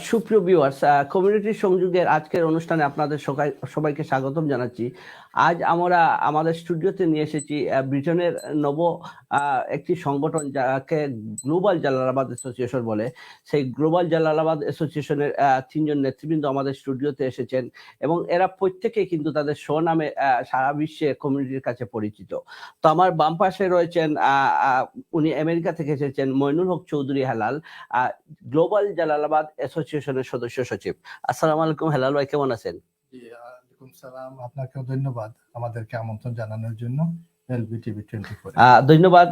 সুপ্রিয় viewers, community সংযোগের আজকের অনুষ্ঠানে আপনাদের সবাইকে স্বাগতম জানাচ্ছি। আজ আমরা আমাদের স্টুডিওতে নিয়ে এসেছি ব্রিটেনের নব একটি সংগঠন যাকে গ্লোবাল জালালাবাদ অ্যাসোসিয়েশন বলে। সেই গ্লোবাল জালালাবাদ অ্যাসোসিয়েশনের তিনজন নেতৃবৃন্দ আমাদের স্টুডিওতে এসেছেন এবং এরা প্রত্যেকেই কিন্তু তাদের স্বনামে সারা বিশ্বে কমিউনিটির কাছে পরিচিত। তো আমার বাম পাশে রয়েছেন উনি আমেরিকা থেকে এসেছেন মইনুল হক চৌধুরী হেলাল, গ্লোবাল জালালাবাদ অ্যাসোসিয়েশনের সদস্য সচিব। আসসালামু আলাইকুম হেলাল ভাই, কেমন আছেন? জি, ওয়ালাইকুম সালাম। আপনাকেও ধন্যবাদ আমাদেরকে আমন্ত্রণ জানানোর জন্য এলবিটিভি 24। ধন্যবাদ।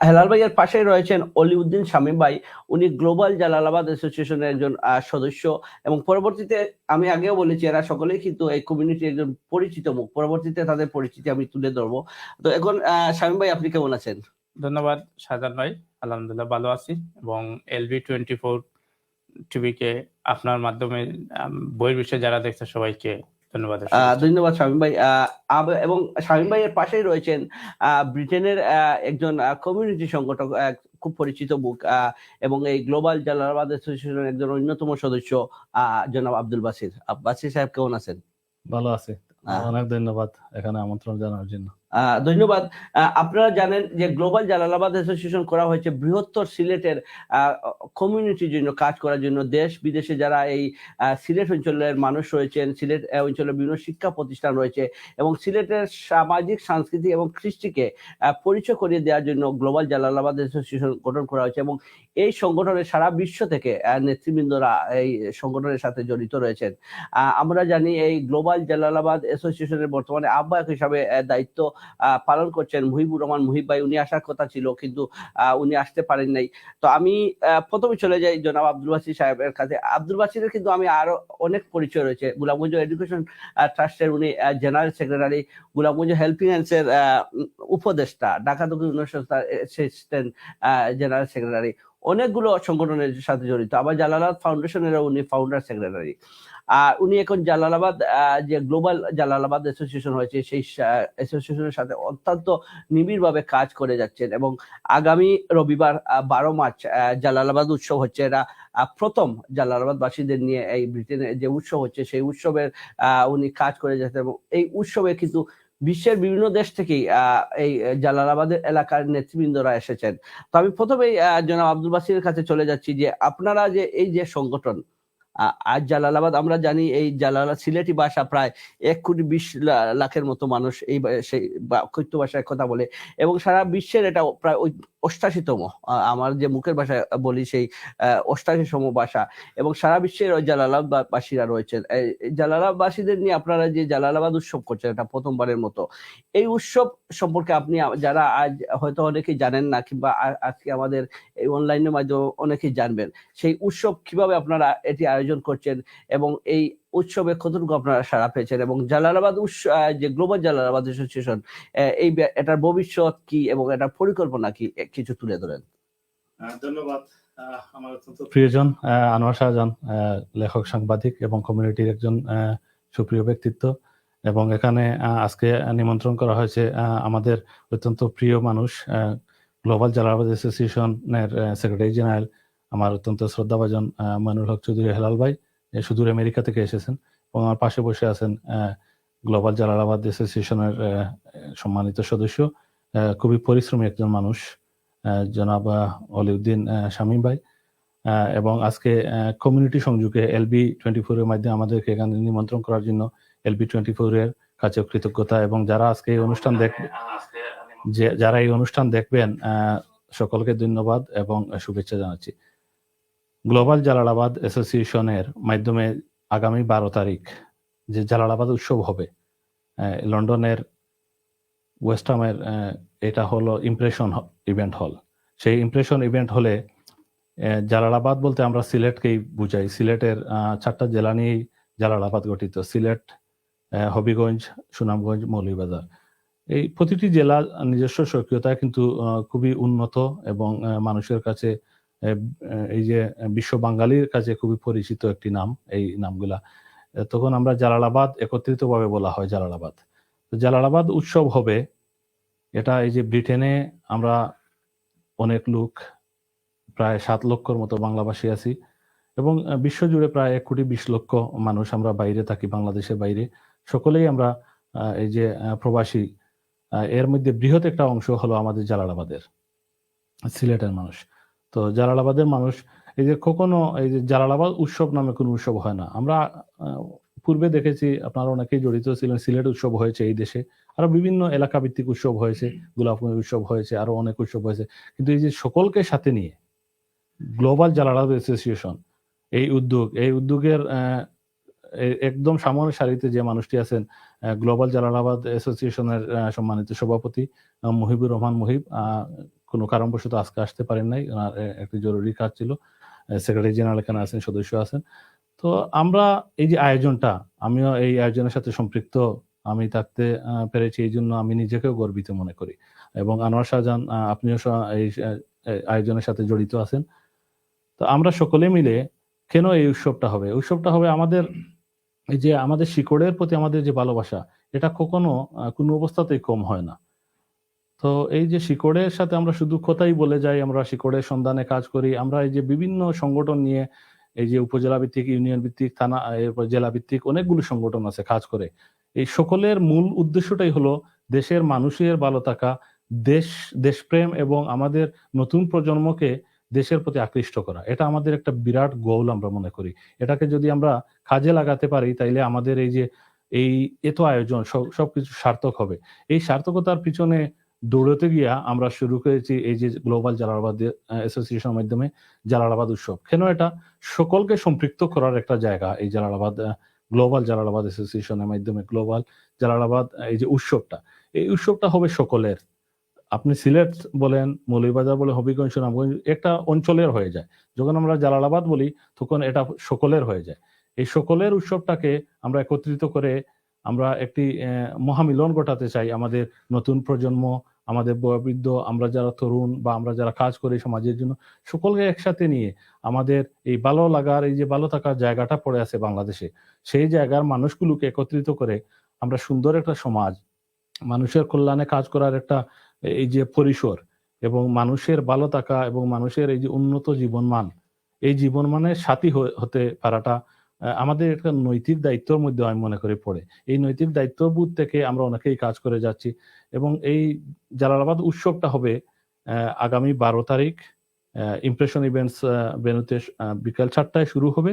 হেলাল ভাইয়ের পাশেই রয়েছেন অলিউদ্দিন শামীম ভাই, উনি গ্লোবাল জালালাবাদ অ্যাসোসিয়েশনের একজন সদস্য এবং পরবর্তীতে আমি আগেও বলেছি এরা সকলেই কিন্তু এই কমিউনিটির একজন পরিচিত মুখ। পরবর্তীতে তাদের পরিচিতি আমি তুলে ধরবো। তো এখন শামীম ভাই, আপনি কেমন আছেন? ধন্যবাদ শাহজাহান ভাই, আলহামদুলিল্লাহ ভালো আছি এবং LB24 টিভিকে আপনার মাধ্যমে বহির্বিশ্বে যারা দেখছে সবাইকে ধন্যবাদ। ধন্যবাদ শামীম ভাই। এবং শামীম ভাইয়ের পাশেই রয়েছেন ব্রিটেনের একজন কমিউনিটি সংগঠক, খুব পরিচিত মুখ এবং এই গ্লোবাল জালালাবাদ অ্যাসোসিয়েশনের একজন অন্যতম সদস্য জনাব আব্দুল বাসির। বাসির সাহেব, কেমন আছেন? ভালো আছি, অনেক ধন্যবাদ এখানে আমন্ত্রণ জানানোর জন্য। ধন্যবাদ। আপনারা জানেন যে গ্লোবাল জালালাবাদ অ্যাসোসিয়েশন করা হয়েছে বৃহত্তর সিলেটের কমিউনিটির জন্য, কাজ করার জন্য। দেশ বিদেশে যারা এই সিলেট অঞ্চলের মানুষ রয়েছেন, সিলেট অঞ্চলের বিভিন্ন শিক্ষা প্রতিষ্ঠান রয়েছে এবং সিলেটের সামাজিক, সাংস্কৃতিক এবং কৃষ্টিকে পরিচয় করিয়ে দেওয়ার জন্য গ্লোবাল জালালাবাদ অ্যাসোসিয়েশন গঠন করা হয়েছে এবং এই সংগঠনের সারা বিশ্ব থেকে নেতৃবৃন্দরা এই সংগঠনের সাথে জড়িত রয়েছেন। আমরা জানি এই গ্লোবাল জালালাবাদ অ্যাসোসিয়েশনের বর্তমানে আহ্বায়ক হিসাবে দায়িত্ব পালন করছেন মুহিবুর রহমান মুহিব ভাই। উনি আসার কথা ছিল কিন্তু উনি আসতে পারেন নাই। তো আমি প্রথমে চলে যাই জনাব আব্দুল বাসির সাহেবের কাছে। আব্দুল বাসিরের কিন্তু আমি আরো অনেক পরিচয় রয়েছে। গোলামগঞ্জ এডুকেশন ট্রাস্টের উনি জেনারেল সেক্রেটারি, গোলামগঞ্জ হেল্পিং হ্যান্ডস এর উপদেষ্টা, ঢাকা দক্ষিণ উন্নয়ন সংস্থার অ্যাসিস্ট্যান্ট জেনারেল সেক্রেটারি, অনেকগুলো সংগঠনের সাথে জড়িত। আবার জালালাবাদ ফাউন্ডেশনের উনি ফাউন্ডার সেক্রেটারি। উনি এখন জালালাবাদ যে গ্লোবাল জালালাবাদ অ্যাসোসিয়েশন হয়েছে সেই অ্যাসোসিয়েশনের সাথে অত্যন্ত নিবিড়ভাবে কাজ করে যাচ্ছেন এবং আগামী রবিবার 12 মার্চ জালালাবাদ উৎসব হচ্ছে। এরা প্রথম জালালাবাদবাসীদের নিয়ে এই ব্রিটেনে যে উৎসব হচ্ছে সেই উৎসবের উনি কাজ করে যাচ্ছেন এবং এই উৎসবে কিন্তু বিশ্বের বিভিন্ন দেশ থেকেই এই জালালাবাদের এলাকার নেতৃবৃন্দরা এসেছেন। তো আমি প্রথমেই জনাব আব্দুল বাসিরের কাছে চলে যাচ্ছি যে আপনারা যে এই যে সংগঠন আজ জালালাবাদ, আমরা জানি এই জালালাবাদ সিলেটি ভাষা প্রায় 1,20,00,000 মতো মানুষ এই সেই কথ্য ভাষায় কথা বলে এবং সারা বিশ্বের এটা প্রায় 88তম, আমার যে মুখের ভাষায় বলি সেই 88তম ভাষা এবং সারা বিশ্বের ওই জালালাবাদবাসীরা রয়েছেন। এই জালালাবাদবাসীদের নিয়ে আপনারা যে জালালাবাদ উৎসব করছেন, এটা প্রথমবারের মতো। এই উৎসব সম্পর্কে আপনি, যারা আজ হয়তো অনেকেই জানেন না কিংবা আজকে আমাদের এই অনলাইনের মাধ্যমে অনেকেই জানবেন, সেই উৎসব কিভাবে আপনারা এটি আয়োজন করছেন এবং এই উৎসবে কতটুকু আপনারা সাড়া পেয়েছেন এবং জালালাবাদ যে গ্লোবাল জালালাবাদ অ্যাসোসিয়েশন এটার ভবিষ্যৎ কি এবং এটার পরিকল্পনা কি, কিছু তুলে ধরেন। ধন্যবাদ। আমার অত্যন্ত প্রিয়জন আনোয়ার শাহজাহান, লেখক, সাংবাদিক এবং কমিউনিটির একজন সুপ্রিয় ব্যক্তিত্ব এবং এখানে আজকে নিমন্ত্রণ করা হয়েছে আমাদের অত্যন্ত প্রিয় মানুষ, গ্লোবাল জালালাবাদ অ্যাসোসিয়েশনের সেক্রেটারি জেনারেল, আমার অত্যন্ত শ্রদ্ধাভাজন মইনুল হক চৌধুরী হেলাল ভাই, সুদূর আমেরিকা থেকে এসেছেন এবং আমার পাশে বসে আছেন গ্লোবাল জালালাবাদ অ্যাসোসিয়েশনের সম্মানিত সদস্য, খুবই পরিশ্রমী একজন মানুষ, জনাব অলিউদ্দিন শামীম ভাই। এবং আজকে কমিউনিটি সংযোগে LB24 এর মাধ্যমে আমাদেরকে এখানে নিমন্ত্রণ করার জন্য LB24 এর কাছে কৃতজ্ঞতা এবং যারা আজকে এই অনুষ্ঠান যারা এই অনুষ্ঠান দেখবেন সকলকে ধন্যবাদ এবং শুভেচ্ছা জানাচ্ছি। গ্লোবাল জালালাবাদ অ্যাসোসিয়েশনের মাধ্যমে আগামী 12 তারিখ যে জালালাবাদ উৎসব হবে লন্ডনের ওয়েস্টহামের, এটা হলো ইমপ্রেশন ইভেন্ট হল। সেই ইমপ্রেশন ইভেন্ট হলে জালালাবাদ বলতে আমরা সিলেটকেই বুঝাই। সিলেটের 4টা জেলা নিয়েই জালালাবাদ গঠিত: সিলেট, হবিগঞ্জ, সুনামগঞ্জ, মৌলভীবাজার। এই প্রতিটি জেলা নিজস্ব স্বকীয়তা কিন্তু খুবই উন্নত এবং মানুষের কাছে, এই যে বিশ্ব বাঙালির কাছে খুবই পরিচিত একটি নাম এই নামগুলা। তখন আমরা জালালাবাদ একত্রিতভাবে বলা হয় জালালাবাদ। তো জালালাবাদ উৎসব হবে, এটা এই যে ব্রিটেনে আমরা অনেক লোক, প্রায় 7 লক্ষর মতো বাংলাভাষী আছি এবং বিশ্বজুড়ে প্রায় 1,20,00,000 মানুষ আমরা বাইরে থাকি, বাংলাদেশের বাইরে সকলেই আমরা এই যে প্রবাসী, এর মধ্যে বৃহৎ একটা অংশ হলো আমাদের জালালাবাদের সিলেটের মানুষ। তো জালালাবাদের মানুষ এই যে কখনো এই যে জালালাবাদ উৎসব নামে কোনো উৎসব হয় না। আমরা পূর্বে দেখেছি, আপনারা অনেকেই জড়িত ছিলেন, সিলেট উৎসব হয়েছে এই দেশে, আরো বিভিন্ন এলাকা ভিত্তিক উৎসব হয়েছে, গোলাপগঞ্জ উৎসব হয়েছে, আরো অনেক উৎসব হয়েছে। কিন্তু এই যে সকলকে সাথে নিয়ে গ্লোবাল জালালাবাদ অ্যাসোসিয়েশন এই উদ্যোগের একদম সামনের সারিতে যে মানুষটি আছেন, গ্লোবাল জালালাবাদ অ্যাসোসিয়েশনের সম্মানিত সভাপতি মুহিবুর রহমান মুহিব, কোনো কারণবশত আজকে আসতে পারেন নাই, ওনার একটি জরুরি কাজ ছিল। সেক্রেটারি জেনারেল এখানে আছেন, সদস্য আছেন। তো আমরা এই যে আয়োজনটা, আমিও এই আয়োজনের সাথে সম্পৃক্ত, আমি থাকতে পেরেছি, এই জন্য আমি নিজেকেও গর্বিত মনে করি। এবং আনোয়ার শাহজাহান, আপনিও এই আয়োজনের সাথে জড়িত আছেন। তো আমরা সকলে মিলে কেন এই উৎসবটা হবে? উৎসবটা হবে আমাদের এই যে আমাদের শিকড়ের প্রতি আমাদের যে ভালোবাসা, এটা কখনো কোনো অবস্থাতেই কম হয় না। তো এই যে শিকড়ের সাথে আমরা শুধু কথাই বলে যাই, আমরা শিকড়ের সন্ধানে কাজ করি, আমরা এই যে বিভিন্ন সংগঠন নিয়ে, এই যে উপজেলা ভিত্তিক, ইউনিয়ন ভিত্তিক, থানা, এরপর জেলা ভিত্তিক অনেকগুলো সংগঠন আছে কাজ করে। এই সকলের মূল উদ্দেশ্যটাই হলো দেশের মানুষের ভালো থাকা, দেশপ্রেম এবং আমাদের নতুন প্রজন্মকে দেশের প্রতি আকৃষ্ট করা। এটা আমাদের একটা বিরাট গোল আমরা মনে করি। এটাকে যদি আমরা কাজে লাগাতে পারি, তাইলে আমাদের এই যে এত আয়োজন সবকিছু সার্থক হবে। এই সার্থকতার পিছনে দৌড়তে গিয়া আমরা শুরু করেছি এই যে গ্লোবাল জালালাবাদ অ্যাসোসিয়েশনের মাধ্যমে জালালাবাদ উৎসব। কেন? এটা সকলকে সম্পৃক্ত করার একটা জায়গা। এই গ্লোবাল জালালাবাদ অ্যাসোসিয়েশনের মাধ্যমে গ্লোবাল জালালাবাদ এই যে এই উৎসবটা হবে সকলের। আপনি সিলেট বলেন, মৌলভীবাজার বলে, হবিগঞ্জ, সুনামগঞ্জ, একটা অঞ্চলের হয়ে যায়। যখন আমরা জালালাবাদ বলি তখন এটা সকলের হয়ে যায়। এই সকলের উৎসবটাকে আমরা একত্রিত করে আমরা একটি মহামিলন ঘটাতে চাই। আমাদের নতুন প্রজন্ম, আমাদের বয়োবৃদ্ধ, আমরা যারা তরুণ বা আমরা যারা কাজ করি সমাজের জন্য, সকলকে একসাথে নিয়ে আমাদের এই ভালো লাগার, এই যে ভালো থাকার জায়গাটা পড়ে আছে বাংলাদেশে, সেই জায়গার মানুষগুলোকে একত্রিত করে আমরা সুন্দর একটা সমাজ, মানুষের কল্যাণে কাজ করার একটা এই যে পরিসর, এবং মানুষের ভালো থাকা এবং মানুষের এই যে উন্নত জীবনমান, এই জীবনমানের সাথী হতে পারাটা আমাদের একটা নৈতিক দায়িত্বের মধ্যে আমি মনে করি পড়ে। এই নৈতিক দায়িত্ববোধ থেকে আমরা অনেকেই কাজ করে যাচ্ছি। এবং এই জালালাবাদ উৎসবটা হবে আগামী 12 তারিখ ইমপ্রেশন ইভেন্টস ভেন্যুতে বিকাল 4টায় শুরু হবে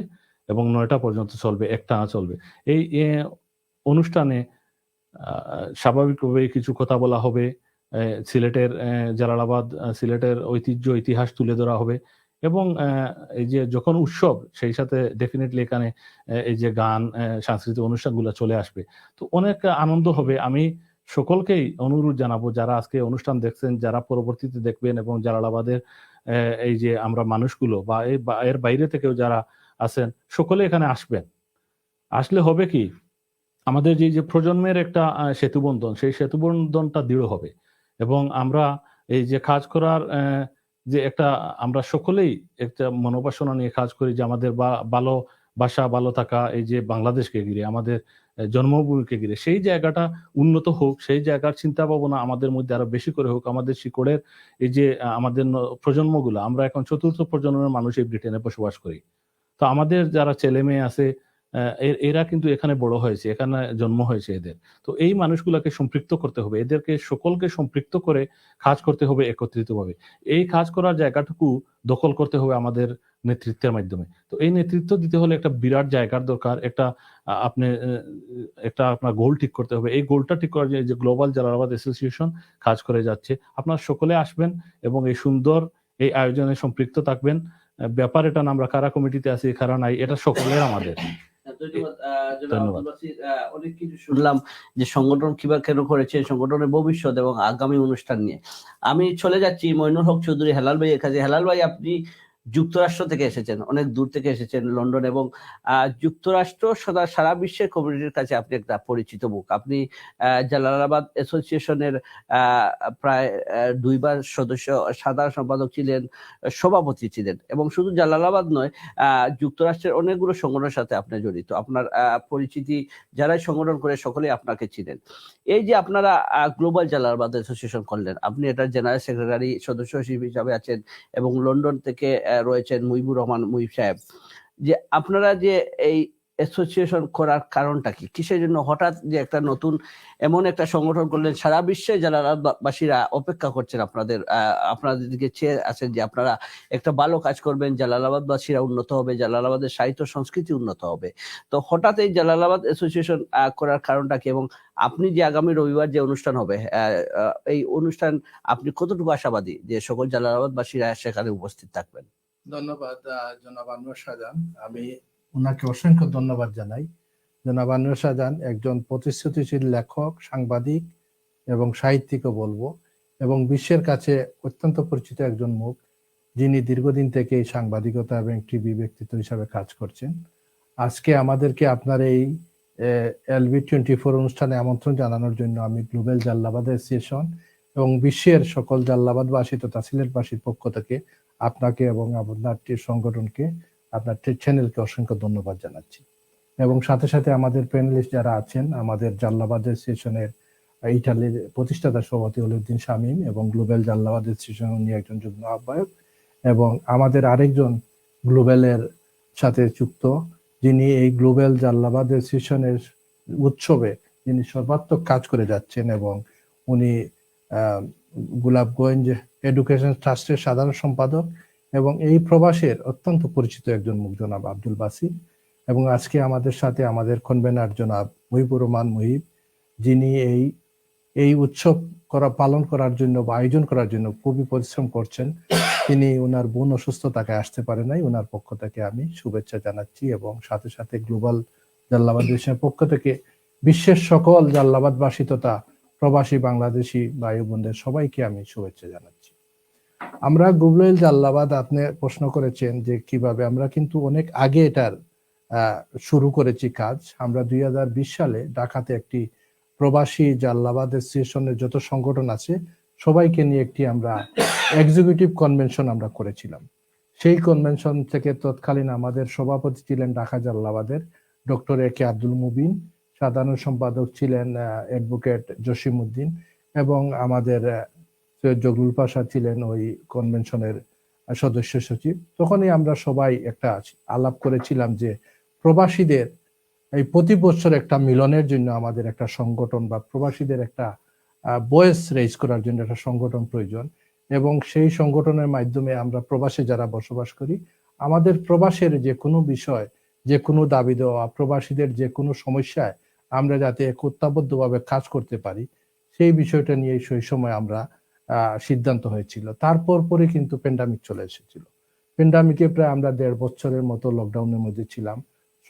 এবং 9টা পর্যন্ত চলবে, একটানা চলবে। এই অনুষ্ঠানে স্বাভাবিকভাবে কিছু কথা বলা হবে, সিলেটের জালালাবাদ, সিলেটের ঐতিহ্য, ইতিহাস তুলে ধরা হবে। এবং এই যে যখন উৎসব, সেই সাথে ডেফিনেটলি এখানে এই যে গান, সাংস্কৃতিক অনুষ্ঠানগুলো চলে আসবে। তো অনেক আনন্দ হবে। আমি সকলকেই অনুরোধ জানাবো, যারা আজকে অনুষ্ঠান দেখছেন, যারা পরবর্তীতে দেখবেন, এবং জালালাবাদের এই যে আমরা মানুষগুলো বা এর বাইরে থেকেও যারা আছেন, সকলে এখানে আসবেন। আসলে হবে কি, আমাদের যে প্রজন্মের একটা সেতুবন্ধন, সেই সেতুবন্ধনটা দৃঢ় হবে। এবং আমরা এই যে কাজ করার যে একটা, আমরা সকলেই একটা মনোবাসনা নিয়ে কাজ করি যে আমাদের ভালোবাসা, ভালো থাকা, এই যে বাংলাদেশকে ঘিরে, আমাদের জন্মভূমিকে ঘিরে, সেই জায়গাটা উন্নত হোক, সেই জায়গার চিন্তা ভাবনা আমাদের মধ্যে আরো বেশি করে হোক। আমাদের শিকড়ের এই যে আমাদের প্রজন্মগুলো, আমরা এখন 4র্থ প্রজন্মের মানুষ এই ব্রিটেনে বসবাস করি। তো আমাদের যারা ছেলে মেয়ে আছে, এরা কিন্তু এখানে বড় হয়েছে, এখানে জন্ম হয়েছে এদের। তো এই মানুষগুলোকে সম্পৃক্ত করতে হবে, এদেরকে সকলকে সম্পৃক্ত করে কাজ করতে হবে একত্রিতভাবে। এই কাজ করার জায়গাটুকু দখল করতে হবে আমাদের নেতৃত্বের মাধ্যমে। তো এই নেতৃত্ব দিতে হলে একটা বিরাট জায়গার দরকার। আপনার গোল ঠিক করতে হবে। এই গোলটা ঠিক করার যে গ্লোবাল জালালাবাদ অ্যাসোসিয়েশন কাজ করে যাচ্ছে। আপনারা সকলে আসবেন এবং এই সুন্দর এই আয়োজনে সম্পৃক্ত থাকবেন। ব্যাপার এটা না আমরা কারা কমিটিতে আছি, কারা নাই, এটা সকলের আমাদের। ধন্যবাদ। অনেক কিছু শুনলাম যে সংগঠন কিভাবে কেন করেছে, সংগঠনের ভবিষ্যৎ এবং আগামী অনুষ্ঠান নিয়ে। আমি চলে যাচ্ছি মইনুল হক চৌধুরী হেলাল ভাইয়ের কাছে। হেলাল ভাই, আপনি যুক্তরাষ্ট্র থেকে এসেছেন, অনেক দূর থেকে এসেছেন, লন্ডন, এবং যুক্তরাষ্ট্র সারা বিশ্বের কমিউনিটির কাছে আপনি একটা পরিচিত মুখ। আপনি জালালাবাদ অ্যাসোসিয়েশনের প্রায় 2 বার সদস্য, সাধারণ সম্পাদক ছিলেন, সভাপতি ছিলেন, এবং শুধু জালালাবাদ নয়, যুক্তরাষ্ট্রের অনেকগুলো সংগঠনের সাথে আপনি জড়িত। আপনার পরিচিতি যারাই সংগঠন করে সকলেই আপনাকে চিনেন। এই যে আপনারা গ্লোবাল জালালাবাদ অ্যাসোসিয়েশন করলেন, আপনি এটার জেনারেল সেক্রেটারি সদস্য হিসেবে আছেন, এবং লন্ডন থেকে রয়েছেন মুহিবুর রহমান মুহিব সাহেব। যে আপনারা যে এই অ্যাসোসিয়েশন করার কারণটা কি? কিসের জন্য হঠাৎ যে একটা নতুন এমন একটা সংগঠন করলেন, সারা বিশ্বে জালালাবাদবাসীরা অপেক্ষা করছেন আপনাদের দিকে চেয়ে আছেন যে আপনারা একটা ভালো কাজ করবেন, জালালাবাদবাসীরা উন্নত হবে, জালালাবাদের সাহিত্য সংস্কৃতি উন্নত হবে। তো হঠাৎ এই জালালাবাদ অ্যাসোসিয়েশন করার কারণটা কি, এবং আপনি যে আগামী রবিবার যে অনুষ্ঠান হবে এই অনুষ্ঠান আপনি কতটুকু আশাবাদী যে সকল জালালাবাদবাসীরা সেখানে উপস্থিত থাকবেন? ধন্যবাদ জনাব আনোয়ার শাহজাহান। আমি ওনাকে অসংখ্য ধন্যবাদ জানাই। জনাব আনোয়ার শাহজাহান একজন প্রতিশ্রুতিশীল লেখক, সাংবাদিক এবং সাহিত্যিকও বলবো, এবং বিশ্বের কাছে অত্যন্ত পরিচিত একজন মুখ, যিনি দীর্ঘদিন থেকে এই সাংবাদিকতা এবং টিভি ব্যক্তিত্ব হিসাবে কাজ করছেন। আজকে আমাদেরকে আপনার এই LV24 অনুষ্ঠানে আমন্ত্রণ জানানোর জন্য আমি গ্লোবাল জালালাবাদ অ্যাসোসিয়েশন এবং বিশ্বের সকল জালালাবাদবাসী তথা সিলেটবাসীর পক্ষ থেকে আপনাকে এবং আপনার সংগঠনকে, আপনার চ্যানেলকে অসংখ্য ধন্যবাদ জানাচ্ছি। এবং সাথে সাথে আমাদের প্যানেলিস্ট যারা আছেন, আমাদের জালালাবাদ অ্যাসোসিয়েশনের ইটালির প্রতিষ্ঠাতা সভাপতি ওলীউদ্দিন শামীম এবং গ্লোবাল জালালাবাদ অ্যাসোসিয়েশন উনি একজন যুগ্ম আহ্বায়ক, এবং আমাদের আরেকজন গ্লোবালের সাথে যুক্ত, যিনি এই গ্লোবাল জালালাবাদ অ্যাসোসিয়েশনের উৎসবে যিনি সর্বাত্মক কাজ করে যাচ্ছেন, এবং উনি গোলাপগঞ্জ এডুকেশন ট্রাস্টের সাধারণ সম্পাদক এবং এই প্রবাসের অত্যন্ত পরিচিত একজন মুখ, জনাব আব্দুল বাসির। এবং আজকে আমাদের সাথে আমাদের কনভেনার জনাব মুহিবুর রহমান মুহিব, যিনি এই উৎসব পালন করার জন্য বা আয়োজন করার জন্য খুবই পরিশ্রম করছেন। তিনি ওনার বোন অসুস্থ, তাকে আসতে পারে নাই, ওনার পক্ষ থেকে আমি শুভেচ্ছা জানাচ্ছি। এবং সাথে সাথে গ্লোবাল জালালাবাদ অ্যাসোসিয়েশনের পক্ষ থেকে বিশ্বের সকল জালালাবাদবাসী তথা প্রবাসী বাংলাদেশি ভাই বোনদের সবাইকে আমি শুভেচ্ছা জানাচ্ছি। আমরা গ্লোবাল জালালাবাদ, আপনি প্রশ্ন করেছেন যে কিভাবে, আমরা কিন্তু অনেক আগে এটার শুরু করেছি কাজ। আমরা 2020 সালে ঢাকাতে একটি প্রবাসী জালালাবাদ অ্যাসোসিয়েশনের যত সংগঠন আছে সবাইকে নিয়ে একটি আমরা এক্সিকিউটিভ কনভেনশন আমরা করেছিলাম। সেই কনভেনশন থেকে তৎকালীন আমাদের সভাপতি ছিলেন ঢাকা জালালাবাদের ডক্টর এ কে আব্দুল মুবিন, সাধারণ সম্পাদক ছিলেন অ্যাডভোকেট জসিম উদ্দিন, এবং আমাদের সৈয়দ জগলুল পাশা ছিলেন ওই কনভেনশনের সদস্য সচিব। তখনই আমরা সবাই একটা আলাপ করেছিলাম যে প্রবাসীদের এই প্রতি বছর একটা মিলনের জন্য আমাদের একটা সংগঠন বা প্রবাসীদের একটা ভয়েস রেজ করার জন্য একটা সংগঠন প্রয়োজন, এবং সেই সংগঠনের মাধ্যমে আমরা প্রবাসে যারা বসবাস করি আমাদের প্রবাসের যে কোনো বিষয়, যে কোনো দাবি দেওয়া, প্রবাসীদের যে কোনো সমস্যায় আমরা যাতে একতাবদ্ধভাবে কাজ করতে পারি, সেই বিষয়টা নিয়ে সেই সময় আমরা সিদ্ধান্ত হয়েছিল। তারপর পরে কিন্তু প্যান্ডামিক চলে এসেছিল। প্যান্ডামিকে প্রায় আমরা 1.5 বছরের মতো লকডাউনের মধ্যে ছিলাম,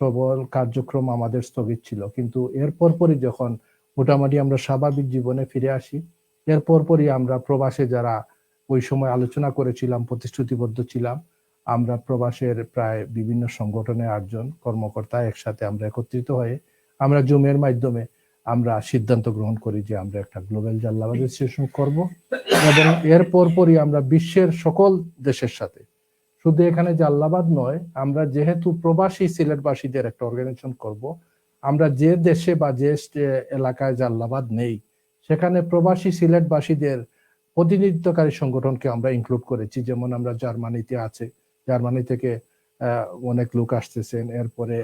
সকল কার্যক্রম আমাদের স্থগিত ছিল। কিন্তু এরপর পরই যখন মোটামুটি আমরা স্বাভাবিক জীবনে ফিরে আসি, এরপর পরই আমরা প্রবাসে যারা ওই সময় আলোচনা করেছিলাম, প্রতিশ্রুতিবদ্ধ ছিলাম, আমরা প্রবাসের প্রায় বিভিন্ন সংগঠনে 8 জন কর্মকর্তা একসাথে আমরা একত্রিত হয়ে আমরা জুমের মাধ্যমে আমরা সিদ্ধান্ত গ্রহণ করি যে আমরা একটা গ্লোবাল জালালাবাদ অ্যাসোসিয়েশন করব, এবং এরপর পরই আমরা বিশ্বের সকল দেশের সাথে, শুধু এখানে জালালাবাদ নয়, আমরা যেহেতু প্রবাসী সিলেটবাসীদের একটা অর্গানাইজেশন করব, আমরা যে দেশে বা যে এলাকায় জালালাবাদ নেই সেখানে প্রবাসী সিলেটবাসীদের প্রতিনিধিত্বকারী সংগঠনকে আমরা ইনক্লুড করেছি। যেমন আমরা জার্মানিতে আছে, জার্মানি থেকে অনেক লোক আসতেছেন, এরপরে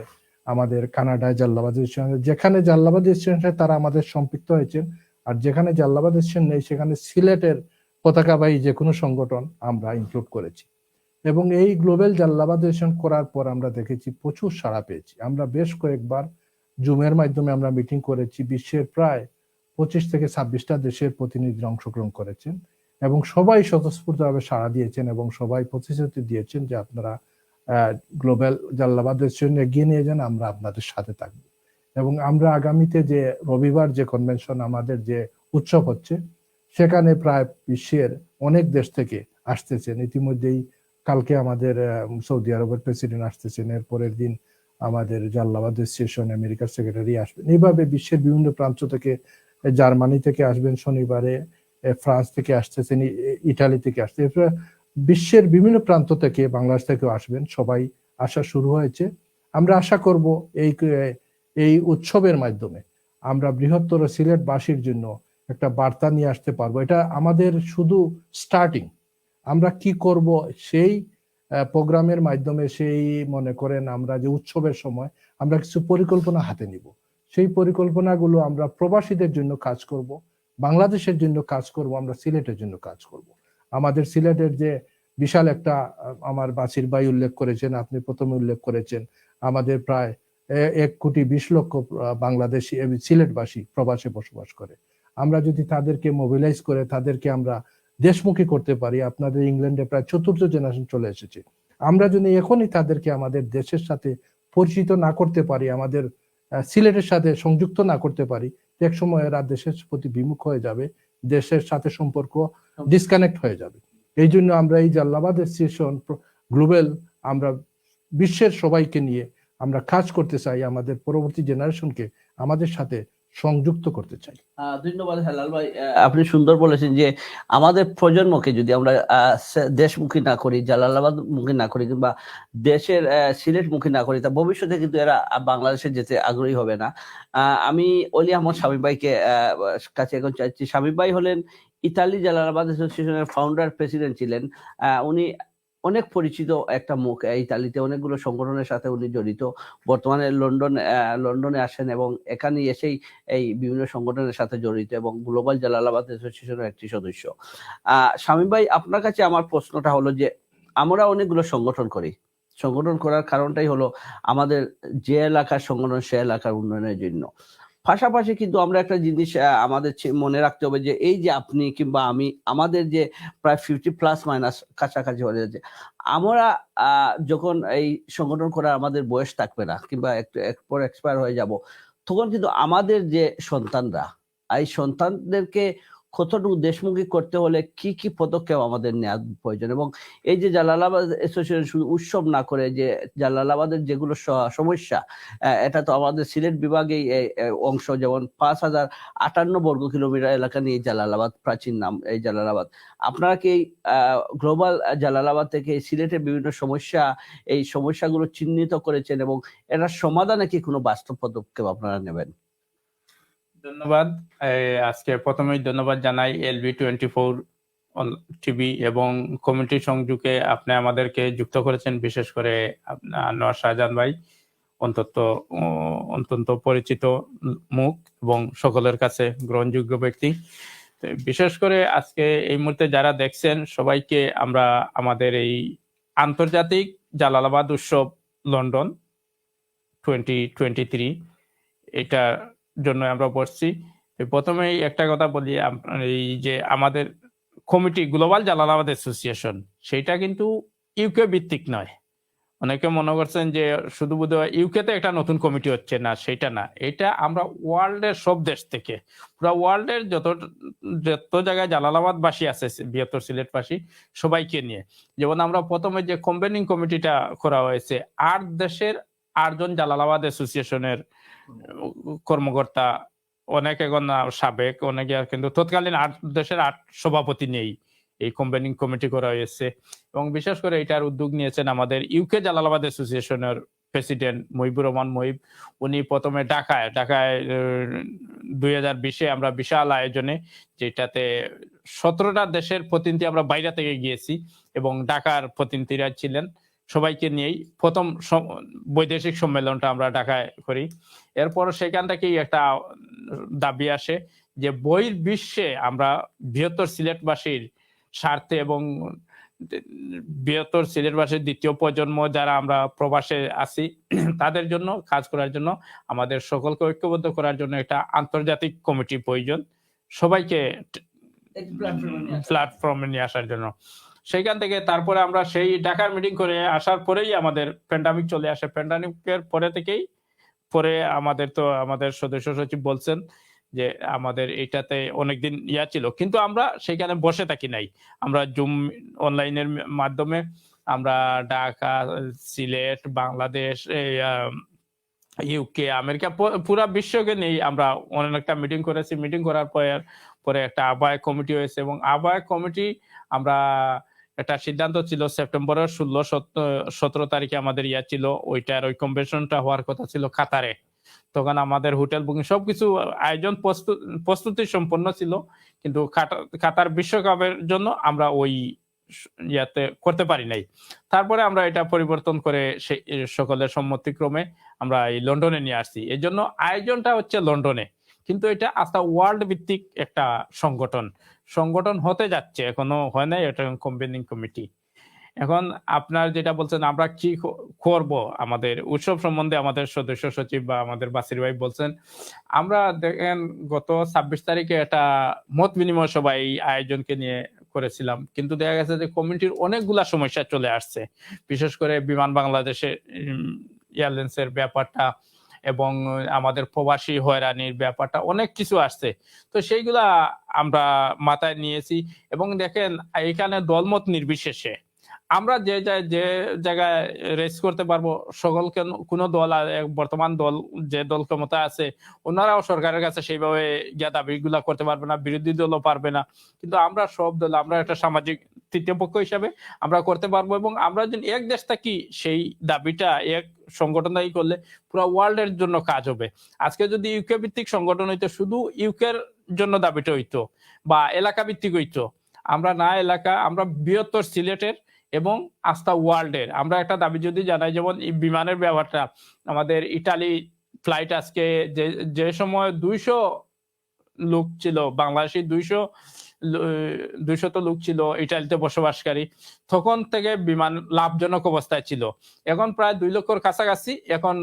আমাদের কানাডায় জালালাবাদ অ্যাসোসিয়েশন, যেখানে জালালাবাদ অ্যাসোসিয়েশন তারা আমাদের সম্পৃক্ত হয়েছেন, আর যেখানে জালালাবাদ অ্যাসোসিয়েশন নেই সেখানে সিলেটের পতাকাবাহী যে কোনো সংগঠন আমরা ইনক্লুড করেছি। এবং এই গ্লোবাল জালালাবাদ অ্যাসোসিয়েশন করার পর আমরা দেখেছি প্রচুর সাড়া পেয়েছি। আমরা বেশ কয়েকবার জুমের মাধ্যমে আমরা মিটিং করেছি, বিশ্বের প্রায় 25 থেকে 26টা দেশের প্রতিনিধিরা অংশগ্রহণ করেছেন, এবং সবাই স্বতঃস্ফূর্তভাবে সাড়া দিয়েছেন এবং সবাই প্রতিশ্রুতি দিয়েছেন যে আপনারা গ্লোবাল জালালাবাদ অ্যাসোসিয়েশন এগিয়ে নিয়ে যান, আমরা আপনাদের সাথে থাকবো। এবং আমরা আগামীতে যে রবিবার যে কনভেনশন আমাদের যে উৎসব হচ্ছে সেখানে প্রায় বিশ্বের অনেক দেশ থেকে আসতেছেন। ইতিমধ্যেই কালকে আমাদের সৌদি আরবের প্রেসিডেন্ট আসতেছেন, এর পরের দিন আমাদের জালালাবাদ অ্যাসোসিয়েশন আমেরিকার সেক্রেটারি আসবেন। এইভাবে বিশ্বের বিভিন্ন প্রান্ত থেকে, জার্মানি থেকে আসবেন শনিবারে, ফ্রান্স থেকে আসতেছেন, ইটালি থেকে আসছে, বিশ্বের বিভিন্ন প্রান্ত থেকে, বাংলাদেশ থেকেও আসবেন, সবাই আসা শুরু হয়েছে। আমরা আশা করব এই উৎসবের মাধ্যমে আমরা বৃহত্তর সিলেটবাসীর জন্য একটা বার্তা নিয়ে আসতে পারবো। এটা আমাদের শুধু স্টার্টিং, আমরা কি করব সেই প্রোগ্রামের মাধ্যমে সেই মনে করেন আমরা যে উৎসবের সময় আমরা কিছু পরিকল্পনা হাতে নিব, সেই পরিকল্পনাগুলো আমরা প্রবাসীদের জন্য কাজ করব, বাংলাদেশের জন্য কাজ করব, আমরা সিলেটের জন্য কাজ করব। আমাদের সিলেটের যে বিশাল একটা আমার বাসির ভাই উল্লেখ করেছেন, আপনি প্রথমে উল্লেখ করেছেন, আমাদের প্রায় 1,20,00,000 বাংলাদেশি সিলেটবাসী প্রবাসে বসবাস করে। আমরা যদি তাদেরকে মোবিলাইজ করে তাদেরকে আমরা দেশমুখী করতে পারি, আপনাদের ইংল্যান্ডে প্রায় 4th জেনারেশন চলে এসেছে, আমরা যদি এখনই তাদেরকে আমাদের দেশের সাথে পরিচিত না করতে পারি, আমাদের সিলেটের সাথে সংযুক্ত না করতে পারি, এক সময় এরা দেশের প্রতি বিমুখ হয়ে যাবে, দেশের সাথে সম্পর্ক ডিসকানেক্ট হয়ে যাবে। এই জন্য আমরা এই জালালাবাদ অ্যাসোসিয়েশন গ্লোবাল, আমরা বিশ্বের সবাইকে নিয়ে আমরা কাজ করতে চাই, আমাদের পরবর্তী জেনারেশনকে আমাদের সাথে সংযুক্ত করতে চাই। ধন্যবাদ হেলাল ভাই, আপনি সুন্দর বলেছেন যে আমাদের প্রজন্মকে যদি আমরা দেশমুখী না করি, জালালাবাদ মুখী না করি, কিংবা দেশের সিলেট মুখী না করি, তা ভবিষ্যতে কিন্তু এরা বাংলাদেশে যেতে আগ্রহী হবে না। আমি অলি আহমদ শামীম ভাইকে কাছে এখন চাইছি। শামীম ভাই হলেন ইতালি জালালাবাদ অ্যাসোসিয়েশনের ফাউন্ডার প্রেসিডেন্ট ছিলেন। উনি অনেক পরিচিত একটা মুখ, ইতালিতে অনেকগুলো সংগঠনের সাথে উনি জড়িত। বর্তমানে লন্ডনে আসেন এবং এখানে এসেই এই বিভিন্ন সংগঠনের সাথে জড়িত এবং গ্লোবাল জালালাবাদ অ্যাসোসিয়েশনের একটি সদস্য। শামীম ভাই, আপনার কাছে আমার প্রশ্নটা হলো যে আমরা অনেকগুলো সংগঠন করি, সংগঠন করার কারণটাই হলো আমাদের যে এলাকার সংগঠন সে এলাকার উন্নয়নের জন্য। পাশাপাশি কিন্তু আমরা একটা জিনিস আমাদের মনে রাখতে হবে যে এই যে আপনি কিংবা আমি, আমাদের যে প্রায় 50+ কাছাকাছি হয়ে যাচ্ছে, আমরা যখন এই সংগঠন করার আমাদের বয়স থাকবে না কিংবা একটু পর এক্সপায়ার হয়ে যাব, তখন কিন্তু আমাদের যে সন্তানরা, এই সন্তানদেরকে কতটুকু দেশমুখী করতে হলে কি কি পদক্ষেপ আমাদের নেওয়া প্রয়োজন। এবং এই যে জালালাবাদ অ্যাসোসিয়েশন শুধু উৎসব না করে, যে জালালাবাদের যেগুলো সমস্যা, এটা তো আমাদের সিলেট বিভাগেই অংশ, যেমন 5,058 বর্গ কিলোমিটার এলাকা নিয়ে জালালাবাদ, প্রাচীন নাম এই জালালাবাদ। আপনারা কি গ্লোবাল জালালাবাদ থেকে সিলেটের বিভিন্ন সমস্যা, এই সমস্যাগুলো চিহ্নিত করেছেন এবং এটার সমাধানে কি কোনো বাস্তব পদক্ষেপ আপনারা নেবেন? ধন্যবাদ। আজকে প্রথমেই ধন্যবাদ জানাই LB24 টিভি এবং কমিউনিটি সংযোগে আপনি আমাদেরকে যুক্ত করেছেন, বিশেষ করে আনোয়ার শাহজাহান ভাই অত্যন্ত পরিচিত মুখ এবং সকলের কাছে গ্রহণযোগ্য ব্যক্তি। বিশেষ করে আজকে এই মুহূর্তে যারা দেখছেন সবাইকে আমরা আমাদের এই আন্তর্জাতিক জালালাবাদ উৎসব লন্ডন 2023 এটা জন্য আমরা বসছি। প্রথমেই একটা কথা বলি, এই যে আমাদের কমিটি গ্লোবাল জালালাবাদ অ্যাসোসিয়েশন, সেটা কিন্তু ইউকে ভিত্তিক নয়। অনেকে মনে করছেন যে শুধু বোধহয় ইউকেতে একটা নতুন কমিটি হচ্ছে, না সেটা না, এটা আমরা ওয়ার্ল্ডের সব দেশ থেকে, পুরো ওয়ার্ল্ডের যত জায়গায় জালালাবাদবাসী আছে, বৃহত্তর সিলেটবাসী সবাইকে নিয়ে। যেমন আমরা প্রথমে যে কনভেনিং কমিটিটা করা হয়েছে, 8 দেশের 8 জন জালালাবাদ অ্যাসোসিয়েশনের কর্মকর্তা, অনেক এখন সাবেক, অনেকে কিন্তু তৎকালীন 8 দেশের 8 সভাপতি নেই, এই কনভেনিং কমিটি করা হয়েছে। এবং বিশেষ করে এটার উদ্যোগ নিয়েছেন আমাদের ইউকে জালালাবাদ অ্যাসোসিয়েশনের প্রেসিডেন্ট মুহিবুর রহমান মুহিব। উনি প্রথমে ঢাকায় 2020-এ আমরা বিশাল আয়োজনে, যেটাতে 17টা দেশের প্রতিনিধি আমরা বাইরে থেকে গিয়েছি এবং ঢাকার প্রতিনিধিরা ছিলেন, সবাইকে নিয়েই প্রথম বৈদেশিক সম্মেলনটা আমরা ঢাকায় করি। এরপর সেখান থেকেই একটা দাবি আসে যে বহির বিশ্বে আমরা বৃহত্তর সিলেটবাসীর স্বার্থে এবং বৃহত্তর সিলেটবাসীর দ্বিতীয় প্রজন্ম যারা আমরা প্রবাসে আছি তাদের জন্য কাজ করার জন্য, আমাদের সকলকে ঐক্যবদ্ধ করার জন্য একটা আন্তর্জাতিক কমিটি প্রয়োজন, সবাইকে প্ল্যাটফর্মে নিয়ে আসার জন্য। সেইখান থেকে তারপরে আমরা সেই ঢাকার মিটিং করে আসার পরেই আমাদের প্যান্ডামিক চলে আসে। প্যান্ডামিকের পরে আমাদের সদস্য সচিব বলছেন যে আমাদের এইটাতে অনেকদিন ছিল, কিন্তু আমরা সেখানে বসে থাকি নাই। আমরা জুম অনলাইনের মাধ্যমে আমরা ঢাকা, সিলেট, বাংলাদেশ, ইউকে, আমেরিকা, পুরা বিশ্বকে নিয়ে আমরা অনেকটা মিটিং করেছি। মিটিং করার পরে একটা আহ্বায়ক কমিটি হয়েছে এবং আহ্বায়ক কমিটি আমরা একটা সিদ্ধান্ত ছিল সেপ্টেম্বরের 16-17 তারিখে আমাদের ছিল, ওই কনভেনশনটা হওয়ার কথা ছিল কাতারে। তখন আমাদের হোটেল বুকিং সবকিছু আয়োজন প্রস্তুতি সম্পন্ন ছিল, কিন্তু কাতার বিশ্বকাপের জন্য আমরা ওই ইয়াতে করতে পারি নাই। তারপরে আমরা এটা পরিবর্তন করে সেই সকলের সম্মতিক্রমে আমরা এই লন্ডনে নিয়ে আসছি। এই জন্য আয়োজনটা হচ্ছে লন্ডনে, কিন্তু এটা আস্থা ওয়ার্ল্ড ভিত্তিক একটা সংগঠন হতে যাচ্ছে, এখনো হয় নাই, এটা কনভেনিং কমিটি। এখন আপনার যেটা বলছেন আমরা কি করব আমাদের উৎসব সম্বন্ধে, আমাদের সদস্য সচিব বা আমাদের বাসির ভাই বলছেন, আমরা দেখেন গত 26 তারিখে একটা মত বিনিময় সভা এই আয়োজনকে নিয়ে করেছিলাম, কিন্তু দেখা গেছে যে কমিটির অনেকগুলা সমস্যা চলে আসছে, বিশেষ করে বিমান বাংলাদেশে এয়ারলাইন্সের ব্যাপারটা এবং আমাদের প্রবাসী হয়রানির ব্যাপারটা, অনেক কিছু আসছে। তো সেইগুলা আমরা মাথায় নিয়েছি এবং দেখেন এখানে দলমত নির্বিশেষে আমরা যে জায়গায় রেস করতে পারবো, সকল কোনো দল বর্তমান দল যে দল ক্ষমতা আছে ওনারাও সরকারের কাছে সেইভাবে দাবিগুলা করতে পারবে না, বিরোধী দলও পারবে না, কিন্তু আমরা সব দল, আমরা একটা সামাজিক তৃতীয় পক্ষ হিসাবে আমরা করতে পারবো এবং আমরা যদি এক দেশ থাকি সেই দাবিটা এক সংগঠন করলে পুরো ওয়ার্ল্ডের জন্য কাজ হবে। আজকে যদি ইউকে ভিত্তিক সংগঠন হইতো, শুধু ইউকের জন্য দাবিটা হইতো বা এলাকা ভিত্তিক হইতো, আমরা না এলাকা, আমরা বৃহত্তর সিলেটের এবং আস্থা ওয়ার্ল্ডের আমরা একটা দাবি যদি জানাই, যেমন বিমানের ব্যাপারটা, আমাদের ইটালি ফ্লাইট আজকে যে সময় 200 লোক ছিল, বাংলাদেশি 200 লোক ছিল ইটালিতে বসবাসকারী, তখন থেকে বিমান লাভজনক অবস্থায় ছিল, এখন প্রায় 2 লক্ষর কাছাকাছি। এখন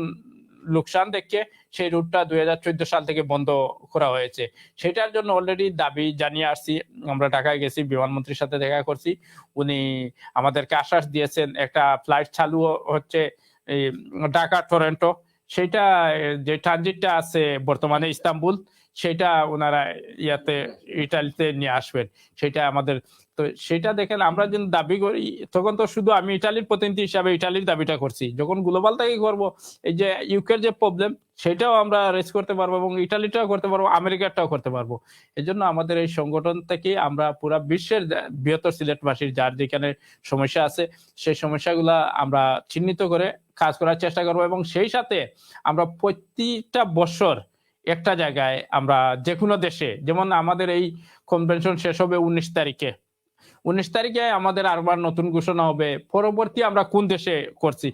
লোকসান দেখে সেই রুটটা 2014 সাল থেকে বন্ধ করা হয়েছে। সেটার জন্য অলরেডি দাবি জানিয়ে আসছি, আমরা ঢাকায় গেছি, বিমানমন্ত্রীর সাথে দেখা করছি, উনি আমাদেরকে আশ্বাস দিয়েছেন একটা ফ্লাইট চালু হচ্ছে ঢাকা টরন্টো, সেটা যে ট্রানজিটটা আছে বর্তমানে ইস্তাম্বুল, সেটা ওনারা ইটালিতে নিয়ে আসবেন, সেটা আমাদের। তো সেটা দেখেন আমরা যখন দাবি করি, তখন তো শুধু আমি ইটালির প্রতিনিধি হিসাবে ইটালির দাবিটা করছি, যখন গ্লোবাল থেকে করবো, এই যে ইউকের যে প্রবলেম সেটাও আমরা রেস করতে পারবো এবং ইটালিটাও করতে পারবো, আমেরিকাটাও করতে পারবো। এই জন্য আমাদের এই সংগঠন থেকে আমরা পুরা বিশ্বের বৃহত্তর সিলেটবাসীর যার যেখানে সমস্যা আছে সেই সমস্যাগুলা আমরা চিহ্নিত করে কাজ করার চেষ্টা করবো এবং সেই সাথে আমরা প্রতিটা বছর একটা জায়গায়, আমরা যে কোনো দেশে, যেমন আমাদের এই কনভেনশন শেষ হবে 19 তারিখে আমাদের আরবার নতুন ঘোষণা হবে, পরবর্তী আমরা কোন দেশে করছি।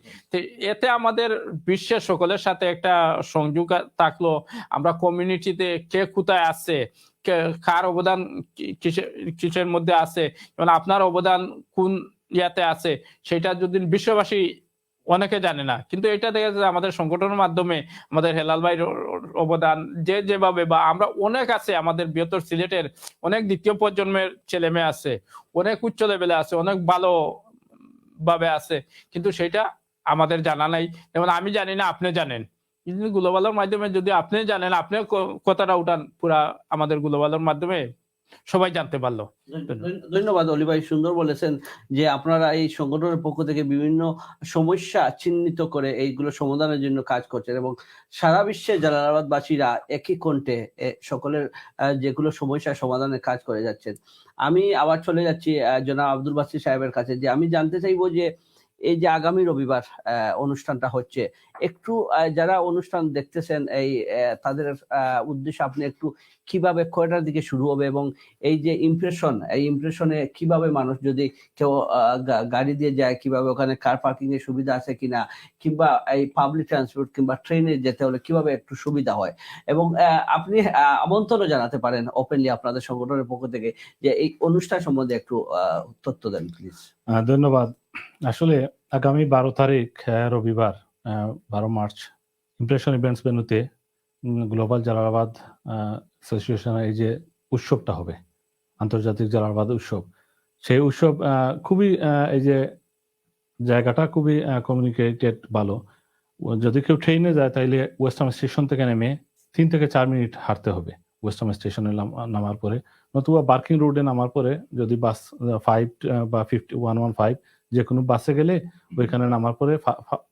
এতে আমাদের বিশ্বের সকলের সাথে একটা সংযোগ থাকলো, আমরা কমিউনিটিতে কে কোথায় আছে, কার অবদান কিসের মধ্যে আছে, যেমন আপনার অবদান কোন ইয়াতে আছে, সেটা যদি বিশ্ববাসী অনেকে জানে না, কিন্তু এটা দেখা যাচ্ছে আমাদের সংগঠনের মাধ্যমে আমাদের হেলাল ভাইয়ের অবদান যেভাবে, বা আমরা অনেক আছে, আমাদের বৃহত্তর সিলেটের অনেক দ্বিতীয় প্রজন্মের ছেলে মেয়ে আছে, অনেক উচ্চ লেভেলে আছে, অনেক ভালো ভাবে আছে, কিন্তু সেটা আমাদের জানা নাই। যেমন আমি জানি না, আপনি জানেন, কিন্তু গ্লোবালের মাধ্যমে যদি আপনি জানেন, আপনি কথাটা উঠান, পুরা আমাদের গ্লোবালের মাধ্যমে সবাই জানতে পারলো। ধন্যবাদ অলি ভাই, সুন্দর বলেছেন যে আপনারা এই সংগঠনের পক্ষ থেকে বিভিন্ন সমস্যা চিহ্নিত করে এইগুলো সমাধানের জন্য কাজ করছেন এবং সারা বিশ্বে জালালাবাদবাসীরা একই কণ্ঠে সকলের যেগুলো সমস্যা সমাধানের কাজ করে যাচ্ছেন। আমি আবার চলে যাচ্ছি জনাব আব্দুল বাসির সাহেবের কাছে, যে আমি জানতে চাইবো যে এই যে আগামী রবিবার অনুষ্ঠানটা হচ্ছে, একটু যারা অনুষ্ঠান দেখতেছেন এই তাদের উদ্দেশ্যে আপনি একটু কিভাবে, কয়টার দিকে শুরু হবে এবং এই যে এই ইমপ্রেশনে কিভাবে মানুষ, যদি কেউ গাড়ি দিয়ে যায়, কিভাবে ওখানে কার পার্কিং এর সুবিধা আছে কিনা, কিংবা এই পাবলিক ট্রান্সপোর্ট কিংবা ট্রেনে যেতে হলে কিভাবে একটু সুবিধা হয়, এবং আপনি আমন্ত্রণও জানাতে পারেন ওপেনলি আপনাদের সংগঠনের পক্ষ থেকে, যে এই অনুষ্ঠান সম্বন্ধে একটু তথ্য দেন প্লিজ। ধন্যবাদ। আসলে আগামী 12 তারিখ রবিবার 12 মার্চ ইমপ্রেশন ইভেন্টস ভেন্যুতে গ্লোবাল জালালাবাদ অ্যাসোসিয়েশনের এই যে উৎসবটা হবে, আন্তর্জাতিক জালালাবাদ উৎসব, সেই উৎসব খুবই এই যে জায়গাটা খুবই কমিউনিকেটেড ভালো। যদি কেউ ট্রেনে যায় তাহলে ওয়েস্টার্ন স্টেশন থেকে নেমে 3 থেকে 4 মিনিট হাঁটতে হবে ওয়েস্টার্ন স্টেশনে নামার পরে, নতুবা বার্কিং রোডে নামার পরে যদি বাস 5 বা 115 যে কোনো বাসে গেলে ওইখানে নামার পরে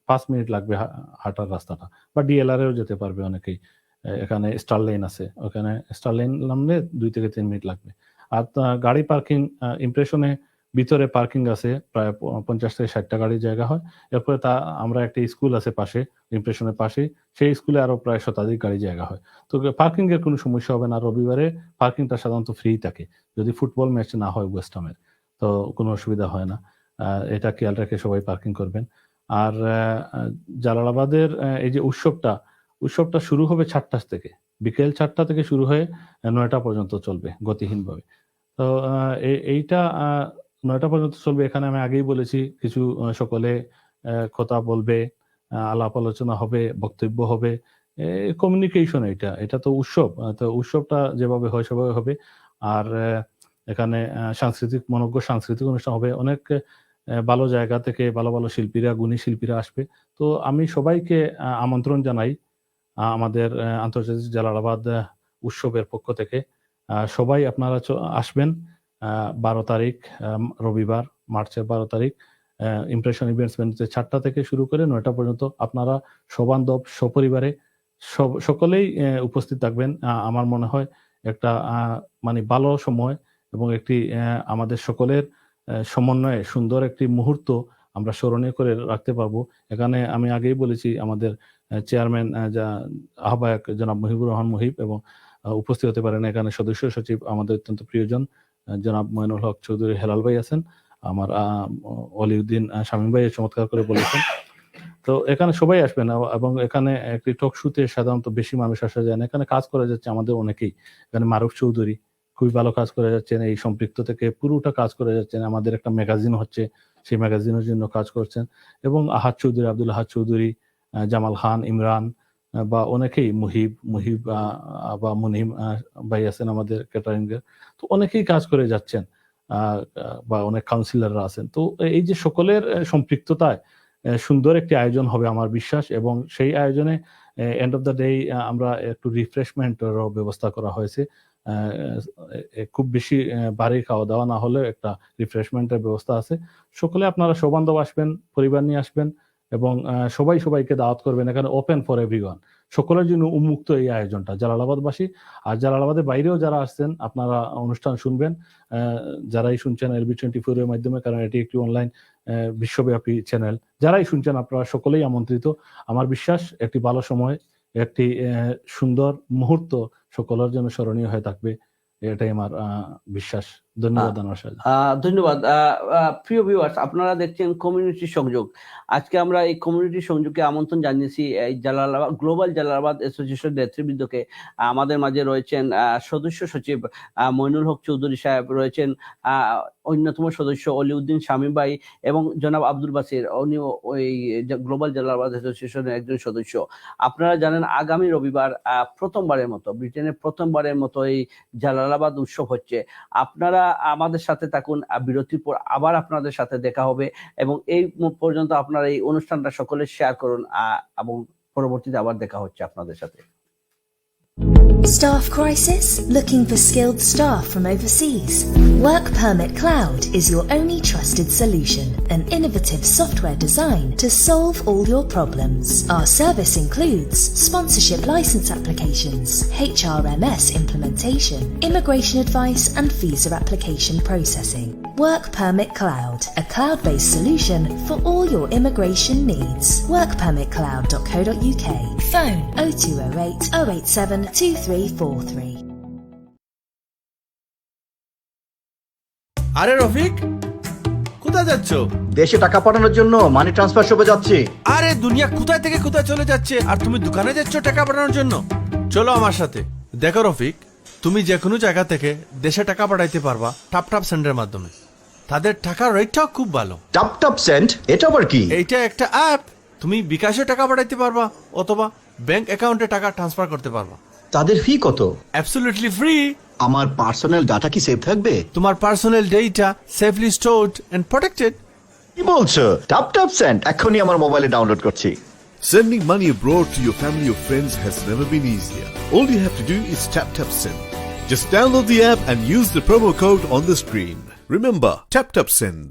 5 মিনিট লাগবে হাঁটার রাস্তাটা, বা ডিএলআর এও যেতে পারবে অনেকেই। এখানে স্টার লেন আছে, ওখানে স্টার লেন নামলে 2 থেকে 3 মিনিট লাগবে। আর গাড়ি পার্কিং ইমপ্রেশনে ভিতরে পার্কিং আছে, প্রায় 50 থেকে 60টা গাড়ির জায়গা হয়। এরপরে আমরা একটা স্কুল আছে পাশে, ইমপ্রেশনের পাশে, সেই স্কুলে আরো প্রায় শতাধিক গাড়ি জায়গা হয়। তো পার্কিং এর কোনো সমস্যা হবে না। রবিবারে পার্কিংটা সাধারণত ফ্রি থাকে যদি ফুটবল ম্যাচ না হয় ওয়েস্ট হামের। তো কোনো অসুবিধা হয় না। এটা খেয়াল রেখে সবাই পার্কিং করবেন। আর জালালাবাদের এই যে উৎসবটা শুরু হবে 4টা থেকে, বিকেল 4টা থেকে শুরু হয়ে 9টা পর্যন্ত চলবে গতিহীনভাবে। তো এইটা 9টা পর্যন্ত চলবে। এখানে আমি আগেই বলেছি কিছু সকলে কথা বলবে, আলাপ আলোচনা হবে, বক্তব্য হবে, কমিউনিকেশন। এটা তো উৎসব, তো উৎসবটা যেভাবে হয় সেভাবে হবে। আর এখানে মনোজ্ঞ সাংস্কৃতিক অনুষ্ঠান হবে। অনেক ভালো জায়গা থেকে ভালো ভালো শিল্পীরা, গুণী শিল্পীরা আসবে। তো আমি সবাইকে আমন্ত্রণ জানাই আমাদের আন্তর্জাতিক জালালাবাদ উৎসবের পক্ষ থেকে। সবাই আপনারা আসবেন 12 তারিখ রবিবার, মার্চের 12 তারিখ ইমপ্রেশন ইভেন্টস ভেন্যুতে 4টা থেকে শুরু করে 9টা পর্যন্ত। আপনারা সবান্ধব সপরিবারে সকলেই উপস্থিত থাকবেন। আমার মনে হয় একটা মানে ভালো সময় এবং একটি আমাদের সকলের সমন্বয়ে সুন্দর একটি মুহূর্ত আমরা স্মরণীয় করে রাখতে পারবো। এখানে আমি আগেই বলেছি আমাদের চেয়ারম্যান আহ্বায়ক জনাব মুহিবুর রহমান মুহিব এবং উপস্থিত হতে পারেন এখানে সদস্য সচিব আমাদের অত্যন্ত প্রিয়জন জনাব মইনুল হক চৌধুরী হেলাল ভাই আছেন, আমার অলিউদ্দিন শামীম ভাই চমৎকার করে বলেছেন। তো এখানে সবাই আসবেন এবং এখানে একটি টক শুতে সাধারণত বেশি মানুষ আসা যায় না। এখানে কাজ করে যাচ্ছে আমাদের অনেকেই। এখানে মারুফ চৌধুরী খুবই ভালো কাজ করে যাচ্ছেন, এই সম্পৃক্ত থেকে পুরোটা কাজ করে যাচ্ছেন। আমাদের একটা ম্যাগাজিন হচ্ছে, সেই ম্যাগাজিনের জন্য কাজ করছেন। এবং আহাদ চৌধুরী, আব্দুল আহাদ চৌধুরী, জামাল খান, ইমরান বা অনেকেই, মুহিব বা মুনিম ভাই আছেন আমাদের ক্যাটারিং এর। তো অনেকেই কাজ করে যাচ্ছেন বা অনেক কাউন্সিলররা আছেন। তো এই যে সকলের সম্পৃক্ততায় সুন্দর একটি আয়োজন হবে আমার বিশ্বাস। এবং সেই আয়োজনে এন্ড অফ দ্য ডে আমরা একটু রিফ্রেশমেন্টেরও ব্যবস্থা করা হয়েছে। খুব বেশি ভারী খাওয়া দাওয়া না হলেও একটা রিফ্রেশমেন্টের ব্যবস্থা আছে। সকলে আপনারা সবান্ধব আসবেন, পরিবার নিয়ে আসবেন এবং সবাইকে দাওয়াত করবেন। এখানে ওপেন ফর এভরিওয়ান, সকলের জন্য উন্মুক্ত এই আয়োজনটা জালালাবাদবাসী। আর জালালাবাদের বাইরেও যারা আসছেন আপনারা অনুষ্ঠান শুনবেন, যারাই শুনছেন LB24 এর মাধ্যমে, কারণ এটি একটি অনলাইন বিশ্বব্যাপী চ্যানেল, যারাই শুনছেন আপনারা সকলেই আমন্ত্রিত। আমার বিশ্বাস একটি ভালো সময়, একটি সুন্দর মুহূর্ত সকলের জন্য স্মরণীয় হয়ে থাকবে, এটাই আমার বিশ্বাস। ধন্যবাদ আনোয়ার শাহ। ধন্যবাদ। প্রিয় ভিউয়ার্স, আপনারা দেখছেন কমিউনিটি সংযোগ। আজকে আমরা এই কমিউনিটি সংযোগকে আমন্ত্রণ জানিয়েছি এই জালালাবাদ গ্লোবাল জালালাবাদ অ্যাসোসিয়েশন নেতৃবৃন্দকে। আমাদের মাঝে রয়েছেন সদস্য সচিব মইনুল হক চৌধুরী সাহেব, রয়েছেন অন্যতম সদস্য অলিউদ্দিন শামীম ভাই এবং জনাব আব্দুল বাসির, উনিও ওই গ্লোবাল জালালাবাদ অ্যাসোসিয়েশনের একজন সদস্য। আপনারা জানেন আগামী রবিবার প্রথমবারের মতো, ব্রিটেনের প্রথমবারের মতো এই জালালাবাদ উৎসব হচ্ছে। আপনারা আমাদের সাথে থাকুন, বিরতির পর আবার আপনাদের সাথে দেখা হবে এবং এই পর্যন্ত আপনারা এই অনুষ্ঠানটা সকলে শেয়ার করুন এবং পরবর্তীতে আবার দেখা হচ্ছে আপনাদের সাথে। Staff crisis? Looking for skilled staff from overseas? Work Permit Cloud is your only trusted solution, an innovative software designed to solve all your problems. Our service includes sponsorship license applications, HRMS implementation, immigration advice and visa application processing. Work Permit Cloud, a cloud-based solution for all your immigration needs. workpermitcloud.co.uk. Phone 0208 087 2343. আরে রফিক, কোথায় যাচ্ছ? দেশে টাকা পাঠানোর জন্য money transfer শপে যাচ্ছি। আরে দুনিয়া কোথায় থেকে কোথায় চলে যাচ্ছে, আর তুমি দোকানে যাচ্ছ টাকা পাঠানোর জন্য? চলো আমার সাথে। দেখো রফিক, তুমি যে কোনো জায়গা থেকে দেশে টাকা পাঠাইতে পারবা টাপ সেন্ডের মাধ্যমে। তাদের টাকার রেটটাও খুব ভালো। টাপ সেন্ড, এটা আবার কি? এইটা একটা অ্যাপ। তুমি বিকাশে টাকা পাঠাইতে পারবা অথবা ব্যাংক অ্যাকাউন্টে টাকা ট্রান্সফার করতে পারবা। তাদের ফি কত? Absolutely free. আমার পার্সোনাল ডাটা কি সেভ থাকবে? তোমার personal data safely stored and protected. কি বলছো? টাপ সেন্ড এখনই আমার মোবাইলে ডাউনলোড করছি। Sending money abroad to your family or friends has never been easier. All you have to do is tap send. Just download the app and use the promo code on the screen. Remember, tap send.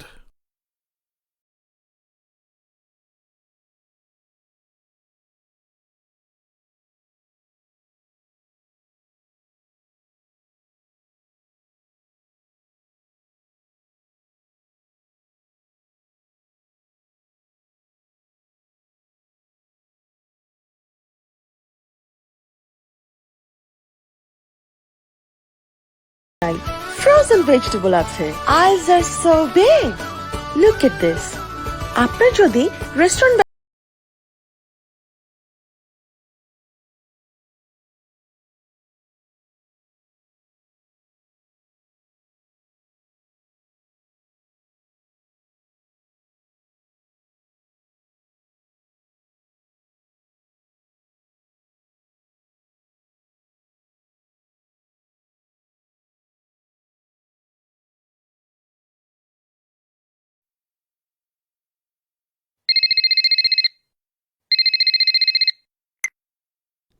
Frozen vegetable আছে। Ice আর so big, look at this. আপনার যদি restaurant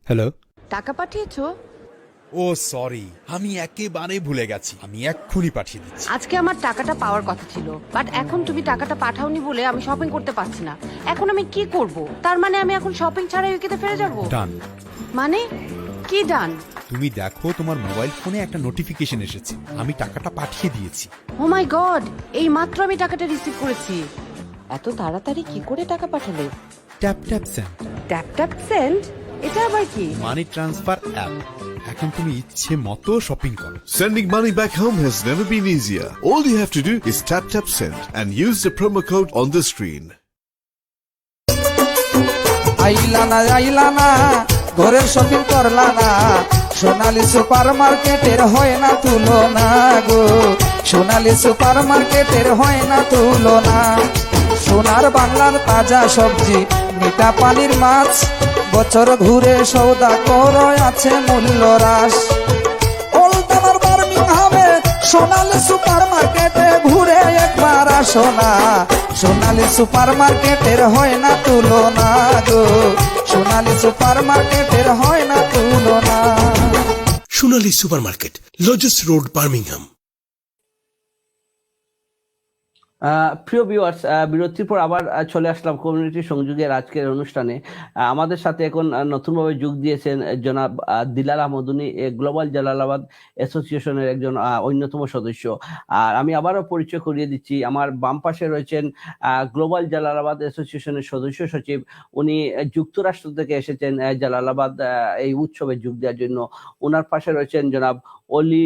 hello, টাকা পাঠিয়েছো? ও sorry, আমি একেবারে ভুলে গেছি। আমি এক্ষুনি পাঠিয়ে দিচ্ছি। আজকে আমার টাকাটা পাওয়ার কথা ছিল, বাট এখন তুমি টাকাটা পাঠাওনি বলে আমি শপিং করতে পারছি না। এখন আমি কি করব? তার মানে আমি এখন শপিং ছাড়া ইউকেতে ফিরে যাব? ডান। মানে কি ডান? তুমি দেখো, তোমার মোবাইল ফোনে একটা নোটিফিকেশন এসেছে। আমি টাকাটা পাঠিয়ে দিয়েছি। ও মাই গড, এই মাত্র আমি টাকাটা রিসিভ করেছি। এত তাড়াতাড়ি কি করে টাকা পাঠালে? Tap tap send. Tap tap send? এটা আবার কি? Money transfer app. এখন তুমি ইচ্ছে মতো শপিং করো। Sending money back home has never been easier. All you have to do is tap tap send and use the promo code on the screen. আইলানা ঘরের shopping করলা না, সোনালী সুপার মার্কেটের হয় না তুলনা গো, সোনালী সুপার মার্কেটের হয় না তুলনা। সোনার বাংলার তাজা সবজি, মিঠা পানির মাছ, বছর ঘুরে সৌদা করো আছে মূল্য হ্রাস। ওল্ডামার বার্মিংহামে সোনালী সুপার মার্কেটে ঘুরে একবার আসো না, সোনালী সুপার মার্কেটের হয় না তুলনা গো, সোনালী সুপার মার্কেটের হয় না তুলনা। সোনালী সুপার মার্কেট, লজেস রোড, বার্মিংহাম। প্রিয় ভিউয়ার্স, বিরতির পর আবার চলে আসলাম কমিউনিটি সংযোগের আজকের অনুষ্ঠানে। আমাদের সাথে এখন নতুনভাবে যোগ দিয়েছেন জনাব দিলাল আহমদ। উনি গ্লোবাল জালালাবাদ অ্যাসোসিয়েশনের একজন অন্যতম সদস্য। আর আমি আবারও পরিচয় করিয়ে দিচ্ছি, আমার বাম পাশে রয়েছেন গ্লোবাল জালালাবাদ অ্যাসোসিয়েশনের সদস্য সচিব। উনি যুক্তরাষ্ট্র থেকে এসেছেন জালালাবাদ এই উৎসবে যোগ দেওয়ার জন্য। ওনার পাশে রয়েছেন জনাব অলি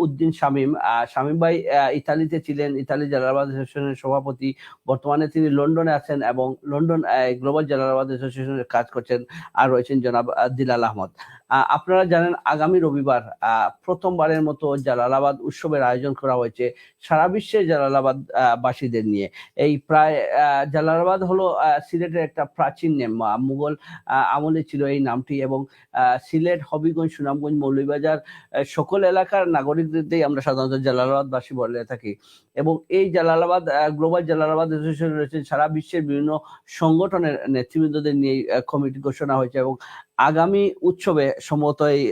উদ্দিন শামীম। শামীম ভাই ইতালিতে ছিলেন, ইতালি জালালাবাদ অ্যাসোসিয়েশনের সভাপতি। বর্তমানে তিনি লন্ডনে আছেন এবং লন্ডন গ্লোবাল জালালাবাদ অ্যাসোসিয়েশনের কাজ করছেন। আর রয়েছেন জনাব দিলাল আহমদ। আপনারা জানেন, আগামী রবিবার প্রথমবারের মতো জালালাবাদ উৎসবের আয়োজন করা হয়েছে সারা বিশ্বে জালালাবাদ বাসীদের নিয়ে। এই প্রায় জালালাবাদ হলো সিলেটের একটা প্রাচীন নাম, মুঘল আমলে ছিল এই নামটি, এবং সিলেট, হবিগঞ্জ, সুনামগঞ্জ, মৌলভীবাজার সকল এলাকার নাগরিকদের আমরা সাধারণত জালালাবাদবাসী বলে থাকি। এবং এই জালালাবাদ গ্লোবাল জালালাবাদ অ্যাসোসিয়েশন রয়েছে সারা বিশ্বের বিভিন্ন সংগঠনের নেতৃবৃন্দদের নিয়ে কমিটি ঘোষণা হয়েছে, এবং আগামী উৎসবে সম্ভবত এই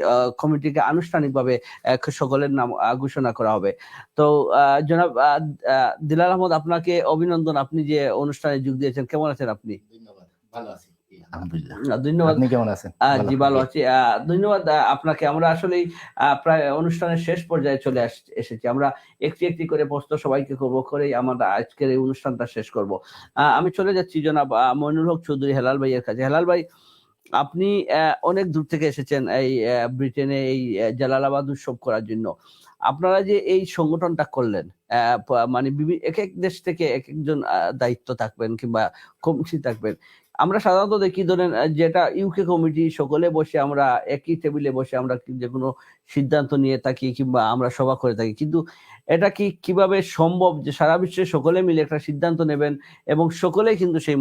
কমিটিকে আনুষ্ঠানিকভাবে সকলের নাম ঘোষণা করা হবে। তো জনাব দিলাল আহমদ, আপনাকে অভিনন্দন। আপনি যে অনুষ্ঠানে যোগ দিয়েছেন, কেমন আছেন আপনি? ধন্যবাদ, ভালো আছি আলহামদুলিল্লাহ। ধন্যবাদ। আপনি কেমন আছেন? জি ভালো আছি, ধন্যবাদ আপনাকে। আমরা আসলেই প্রায় অনুষ্ঠানের শেষ পর্যায়ে চলে এসেছি। আমরা একটি একটি করে প্রশ্ন সবাইকে করবো, করেই আমরা আজকের এই অনুষ্ঠানটা শেষ করব। আমি চলে যাচ্ছি জনাব মইনুল হক চৌধুরী হেলাল ভাইয়ের কাছে। হেলাল ভাই, আপনি অনেক দূর থেকে এসেছেন এই ব্রিটেনে এই জালালাবাদ উৎসব করার জন্য। আপনারা যে এই সংগঠনটা করলেন, মানে এক এক দেশ থেকে এক একজন দায়িত্ব থাকবেন কিংবা কমিটি থাকবেন। আমরা সাধারণত দেখি, ধরেন যেটা ইউকে কমিটি, সকলে বসে আমরা একই টেবিলে বসে আমরা যে কোনো সিদ্ধান্ত নিয়ে থাকি কিংবা আমরা সভা করে থাকি, কিন্তু এটা কিভাবে সম্ভব যে সারা বিশ্বে সকলে মিলে একটা সিদ্ধান্ত নেবেন এবং সকলে কিন্তু সেই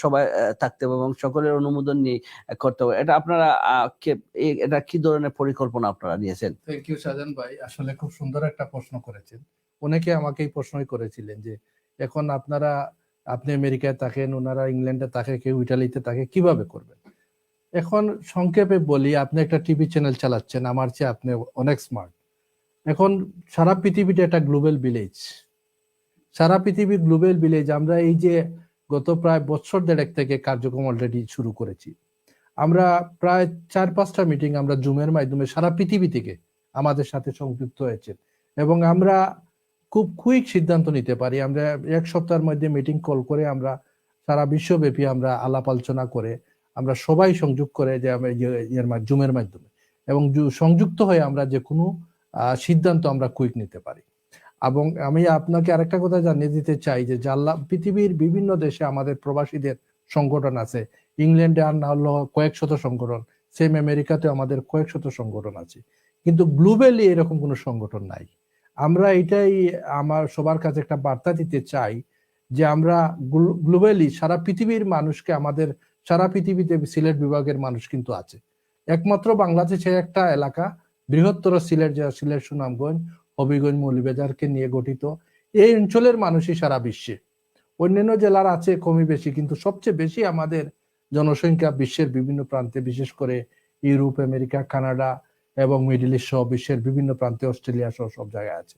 সবাই থাকতে হবে এবং সকলের অনুমোদন নিয়ে করতে হবে? এটা আপনারা এটা কি ধরনের পরিকল্পনা আপনারা নিয়েছেন? থ্যাংক ইউ শাহজাহান ভাই, আসলে খুব সুন্দর একটা প্রশ্ন করেছেন। অনেকে আমাকে এই প্রশ্নই করেছিলেন যে এখন আপনি আমেরিকায় থাকেন, ওনারা ইংল্যান্ডে থাকে, কেউ ইটালিতে থাকে, কিভাবে করবেন? এখন সংক্ষেপে বলি, আপনি একটা টিভি চ্যানেল চালাচ্ছেন, আমার চেয়ে আপনি অনেক স্মার্ট। এখন সারা পৃথিবীটা একটা গ্লোবাল ভিলেজ, সারা পৃথিবীর গ্লোবাল ভিলেজ। আমরা এই যে গত প্রায় বছর দেড়েক থেকে কার্যক্রম অলরেডি শুরু করেছি। আমরা প্রায় 4-5টা মিটিং আমরা জুমের মাধ্যমে সারা পৃথিবী থেকে আমাদের সাথে সংযুক্ত হয়েছেন, এবং আমরা খুব কুইক সিদ্ধান্ত নিতে পারি। আমরা এক সপ্তাহের মধ্যে মিটিং কল করে আমরা সারা বিশ্বব্যাপী আমরা আলাপ আলোচনা করে আমরা সবাই সংযোগ করে যে জুমের মাধ্যমে, এবং সংযুক্ত হয়ে আমরা যে কোনো সিদ্ধান্ত আমরা কুইক নিতে পারি। এবং আমি আপনাকে আরেকটা কথা জানিয়ে দিতে চাই যে পৃথিবীর বিভিন্ন দেশে আমাদের প্রবাসীদের সংগঠন আছে। ইংল্যান্ডে আর না হলো কয়েক শত সংগঠন, সেম আমেরিকাতে আমাদের কয়েক শত সংগঠন আছে, কিন্তু গ্লোবালি এরকম কোনো সংগঠন নাই। আমরা এটাই আমার সবার কাছে একটা বার্তা দিতে চাই যে আমরা গ্লোবালি সারা পৃথিবীর মানুষকে, আমাদের সারা পৃথিবীতে সিলেট বিভাগের মানুষ কিন্তু আছে। একমাত্র বাংলাদেশে একটা এলাকা বৃহত্তর সিলেট, যা সিলেট সুনামগঞ্জ হবিগঞ্জ মৌলভীবাজারকে নিয়ে গঠিত, এই অঞ্চলের মানুষই সারা বিশ্বে। অন্যান্য জেলার আছে কমই বেশি, কিন্তু সবচেয়ে বেশি আমাদের জনসংখ্যা বিশ্বের বিভিন্ন প্রান্তে, বিশেষ করে ইউরোপ, আমেরিকা, কানাডা এবং মিডল ইস্ট সহ বিশ্বের বিভিন্ন প্রান্তে, অস্ট্রেলিয়া সহ সব জায়গায় আছে।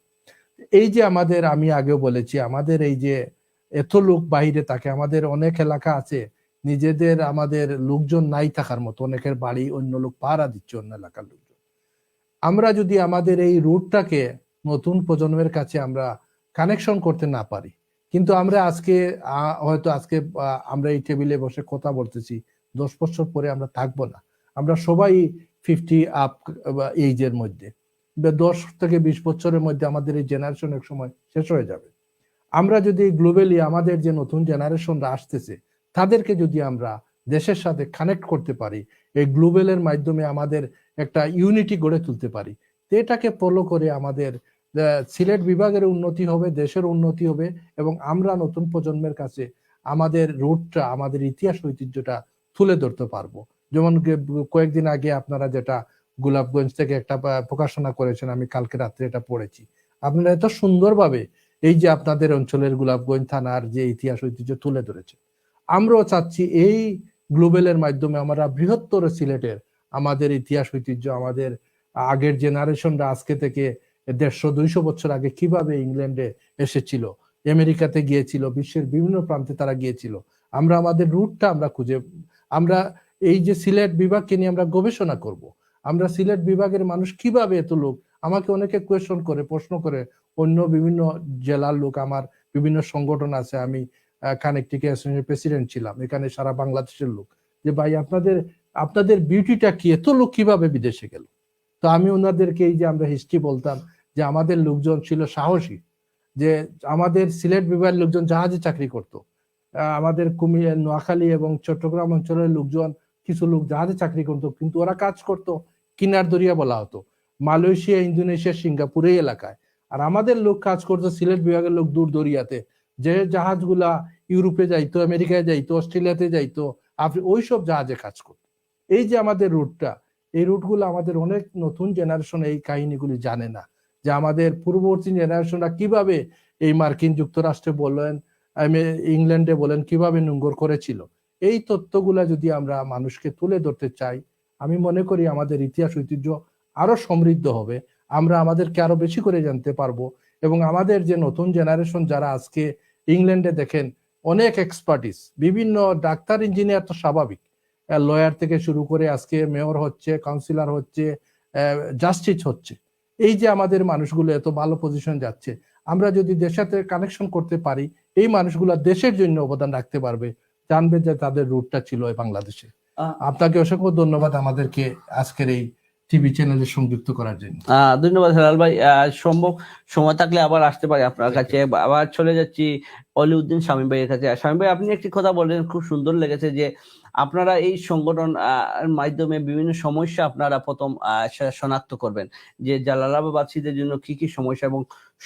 এই যে আমাদের, আমি আগেও বলেছি, আমাদের এই যে এত লোক বাইরে থাকে, আমাদের অনেক এলাকা আছে নিজেদের আমাদের লোকজন নাই থাকার মতো, অনেকের বাড়ি অন্য লোক পাহারা দিচ্ছে, অন্য এলাকার লোকজন। আমরা যদি আমাদের এই রুটটাকে নতুন প্রজন্মের কাছে আমরা কানেকশন করতে না পারি, কিন্তু আমরা আজকে হয়তো আমরা এই টেবিলে বসে কথা বলতেছি, 10 বছর পরে আমরা থাকবো না। আমরা সবাই 50 আপ এইজের মধ্যে, 10 থেকে 20 বছরের মধ্যে আমাদের এই জেনারেশন এক সময় শেষ হয়ে যাবে। আমরা যদি গ্লোবালি আমাদের যে নতুন জেনারেশনরা আসতেছে তাদেরকে যদি আমরা দেশের সাথে কানেক্ট করতে পারি, এই গ্লোবালের মাধ্যমে আমাদের একটা ইউনিটি গড়ে তুলতে পারি, এটাকে ফলো করে আমাদের সিলেট বিভাগের উন্নতি হবে, দেশের উন্নতি হবে, এবং আমরা নতুন প্রজন্মের কাছে আমাদের রুটটা, আমাদের ইতিহাস ঐতিহ্যটা তুলে ধরতে পারবো। যেমন কয়েকদিন আগে আপনারা যেটা গোলাপগঞ্জ থেকে একটা প্রকাশনা করেছেন, আমি কালকে রাত্রে এটা পড়েছি, আপনারা এত সুন্দরভাবে এই যে আপনাদের অঞ্চলের গোলাপগঞ্জ থানার যে ইতিহাস ঐতিহ্য তুলে ধরেছে। আমরাও চাচ্ছি এই গ্লোবালের মাধ্যমে আমরা বৃহত্তর সিলেটের আমাদের ইতিহাস ঐতিহ্য, আমাদের আগের জেনারেশনরা আজকে থেকে 150-200 বছর আগে কিভাবে ইংল্যান্ডে এসেছিল, আমেরিকাতে গিয়েছিল, বিশ্বের বিভিন্ন প্রান্তে তারা গিয়েছিল, আমরা আমাদের রুটটা আমরা খুঁজে, আমরা এই যে সিলেট বিভাগকে নিয়ে আমরা গবেষণা করব। আমরা সিলেট বিভাগের মানুষ কিভাবে এত লোক, আমাকে অনেকে কোয়েশ্চন করে, প্রশ্ন করে, অন্য বিভিন্ন জেলার লোক, আমার বিভিন্ন সংগঠন আছে, আমি কানেক্টিক অ্যাসোসিয়েশনের প্রেসিডেন্ট ছিলাম, এখানে সারা বাংলাদেশের লোক, যে ভাই আপনাদের বিউটিটা কি, এত লোক কিভাবে বিদেশে গেল? তো আমি ওনাদেরকে এই যে আমরা হিস্ট্রি বলতাম যে আমাদের লোকজন ছিল সাহসী, যে আমাদের সিলেট বিভাগের লোকজন জাহাজে চাকরি করত, আমাদের কুমিল্লা, নোয়াখালী এবং চট্টগ্রাম অঞ্চলের লোকজন, কিছু লোক জাহাজে চাকরি করত, কিন্তু ওরা কাজ করতো কিনার দরিয়া বলা হতো, মালয়েশিয়া, ইন্দোনেশিয়া, সিঙ্গাপুর এই এলাকায়। আর আমাদের লোক কাজ করতো, সিলেট বিভাগের লোক দূর দরিয়াতে, যে জাহাজগুলা ইউরোপে যাইতো, আমেরিকায় যাইতো, অস্ট্রেলিয়াতে যাইতো, ওইসব জাহাজে কাজ করতো। এই যে আমাদের রুটটা, এই রুটগুলো আমাদের অনেক নতুন জেনারেশন এই কাহিনীগুলি জানে না, যে আমাদের পূর্ববর্তী জেনারেশনরা কিভাবে এই মার্কিন যুক্তরাষ্ট্রে বলেন, ইংল্যান্ডে বলেন, কিভাবে নোঙ্গর করেছিল। এই তথ্যগুলা যদি আমরা মানুষকে তুলে ধরতে চাই, আমি মনে করি আমাদের ইতিহাস ঐতিহ্য আরো সমৃদ্ধ হবে, আমরা আমাদেরকে আরো বেশি করে জানতে পারবো, এবং আমাদের যে নতুন জেনারেশন যারা আজকে ইংল্যান্ডে দেখেন অনেক এক্সপার্টিস, বিভিন্ন ডাক্তার, ইঞ্জিনিয়ার তো স্বাভাবিক, লয়ার থেকে শুরু করে আজকে মেয়র হচ্ছে, কাউন্সিলর হচ্ছে, জাস্টিস হচ্ছে। এই যে আমাদের মানুষগুলো এত ভালো পজিশন যাচ্ছে, আমরা যদি দেশের সাথে কানেকশন করতে পারি, এই মানুষগুলো দেশের জন্য অবদান রাখতে পারবে, জানবে যে তাদের রুটটা ছিল বাংলাদেশে। আপনাকে অসংখ্য ধন্যবাদ আমাদেরকে আজকের এই টিভি চ্যানেলে সংযুক্ত করার জন্য। ধন্যবাদ হেলাল ভাই। সম্ভব সময় থাকলে আবার আসতে পারি আপনার কাছে। আবার চলে যাচ্ছি অলিউদ্দিন শামীম ভাইয়ের কাছে। শামীম ভাই, আপনি একটি কথা বললেন, খুব সুন্দর লেগেছে, যে আপনারা এই সংগঠন মাধ্যমে বিভিন্ন সমস্যা আপনারা প্রথম শনাক্ত করবেন, যে জালালাবাদবাসীদের জন্য কি কি সমস্যা, এবং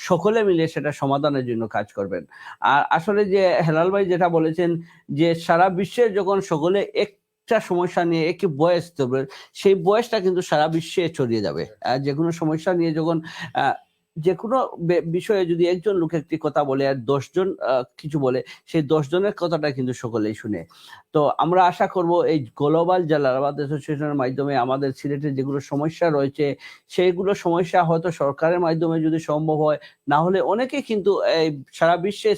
সকলে মিলে সেটা সমাধানের জন্য কাজ করবেন। আর আসলে যে হেলাল ভাই যেটা বলেছেন, যে সারা বিশ্বে যখন সকলে একটা সমস্যা নিয়ে একই বয়স দেবে, সেই বয়সটা কিন্তু সারা বিশ্বে ছড়িয়ে যাবে। যে কোনো সমস্যা নিয়ে যখন যে কোনো বিষয়ে যদি একজন লোক একটি কথা বলে আর 10 জন কিছু বলে, সেই 10 জনের কথাটা কিন্তু সকলেই শুনে। তো আমরা আশা করব এই গ্লোবাল জালালাবাদ অ্যাসোসিয়েশনের মাধ্যমে আমাদের সিলেটের যেগুলো সমস্যা রয়েছে, সেইগুলো সমস্যা হয়তো সরকারের মাধ্যমে যদি সম্ভব হয়, না হলে অনেকে কিন্তু এই সারা বিশ্বে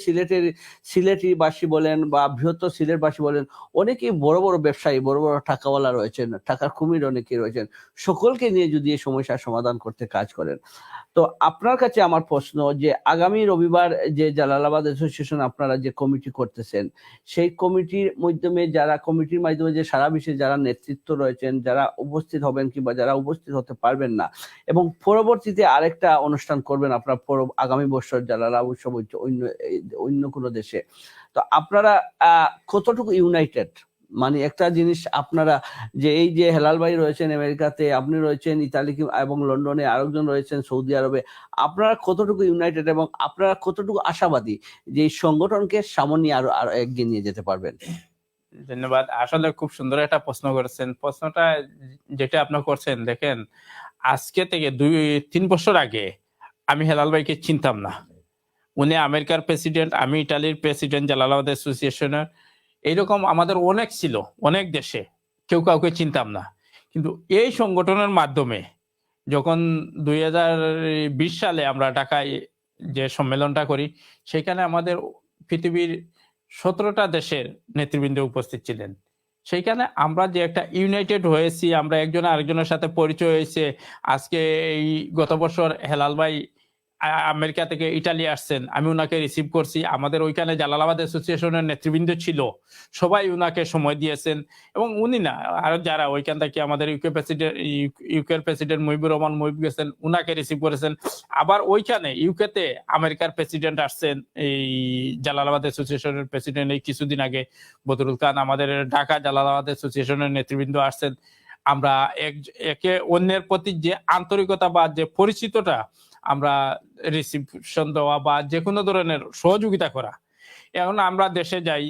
সিলেটিবাসী বলেন বা বৃহত্তর সিলেটবাসী বলেন, অনেকেই বড় বড় ব্যবসায়ী, বড় বড় টাকাওয়ালা রয়েছেন, টাকার কুমির অনেকেই রয়েছেন, সকলকে নিয়ে যদি এই সমস্যার সমাধান করতে কাজ করেন, তো আপনার কাছে আমার প্রশ্ন যে আগামী রবিবার যে জালালাবাদ অ্যাসোসিয়েশন আপনারা যে কমিটি করতেছেন, সেই কমিটির মাধ্যমে যে সারা বিশ্বে যারা নেতৃত্ব রয়েছেন, যারা উপস্থিত হবেন কিংবা যারা উপস্থিত হতে পারবেন না, এবং পরবর্তীতে আরেকটা অনুষ্ঠান করবেন আপনার আগামী বছর জালালাবাদ উৎসব অন্য কোনো দেশে, তো আপনারা কতটুকু ইউনাইটেড? মানে একটা জিনিস, আপনারা যে এই যে হেলাল ভাই রয়েছেন আমেরিকাতে, আপনি রয়েছেন ইতালি এবং লন্ডনে, আরেকজন রয়েছেন সৌদি আরবে, আপনারা কতটুকু ইউনাইটেড এবং আপনারা কতটুকু আশাবাদী যে এই সংগঠনকে সামনে আরো এগিয়ে নিয়ে যেতে পারবেন? ধন্যবাদ। আসলে খুব সুন্দর একটা প্রশ্ন করেছেন। প্রশ্নটা যেটা আপনি করছেন, দেখেন আজকে থেকে 2-3 বছর আগে আমি হেলাল ভাইকে চিনতাম না। উনি আমেরিকার প্রেসিডেন্ট, আমি ইটালির প্রেসিডেন্ট জালালাবাদ অ্যাসোসিয়েশনের। এইরকম আমাদের অনেক ছিল, অনেক দেশে, কেউ কাউকে চিনতাম না। কিন্তু এই সংগঠনের মাধ্যমে যখন 2020 সালে আমরা ঢাকায় যে সম্মেলনটা করি, সেখানে আমাদের পৃথিবীর 17টা দেশের নেতৃবৃন্দ উপস্থিত ছিলেন। সেইখানে আমরা যে একটা ইউনাইটেড হয়েছি, আমরা একজন আরেকজনের সাথে পরিচয় হয়েছে। আজকে এই গত বছর হেলাল ভাই আমেরিকা থেকে ইটালি আসছেন, আমি উনাকে রিসিভ করছি। আমাদের ওইখানে জালালাবাদ অ্যাসোসিয়েশনের নেতৃবৃন্দ ছিল, সবাই উনাকে সময় দিয়েছেন। এবং উনি না, আর যারা ওইখান থেকে আমাদের ইউকের প্রেসিডেন্ট মুহিবুর রহমান মুহিব গেছেন, উনাকে রিসিভ করেছেন। আবার ওইখানে ইউকেতে আমেরিকার প্রেসিডেন্ট আসছেন, এই জালালাবাদ অ্যাসোসিয়েশনের প্রেসিডেন্ট এই কিছুদিন আগে বদরুল খান। আমাদের ঢাকা জালালাবাদ অ্যাসোসিয়েশনের নেতৃবৃন্দ আসছেন। আমরা একে অন্যের প্রতি যে আন্তরিকতা বা যে পরিচিতটা, আমরা রিসিপশন দেওয়া বা যে কোনো ধরনের সহযোগিতা করা। এখন আমরা দেশে যাই,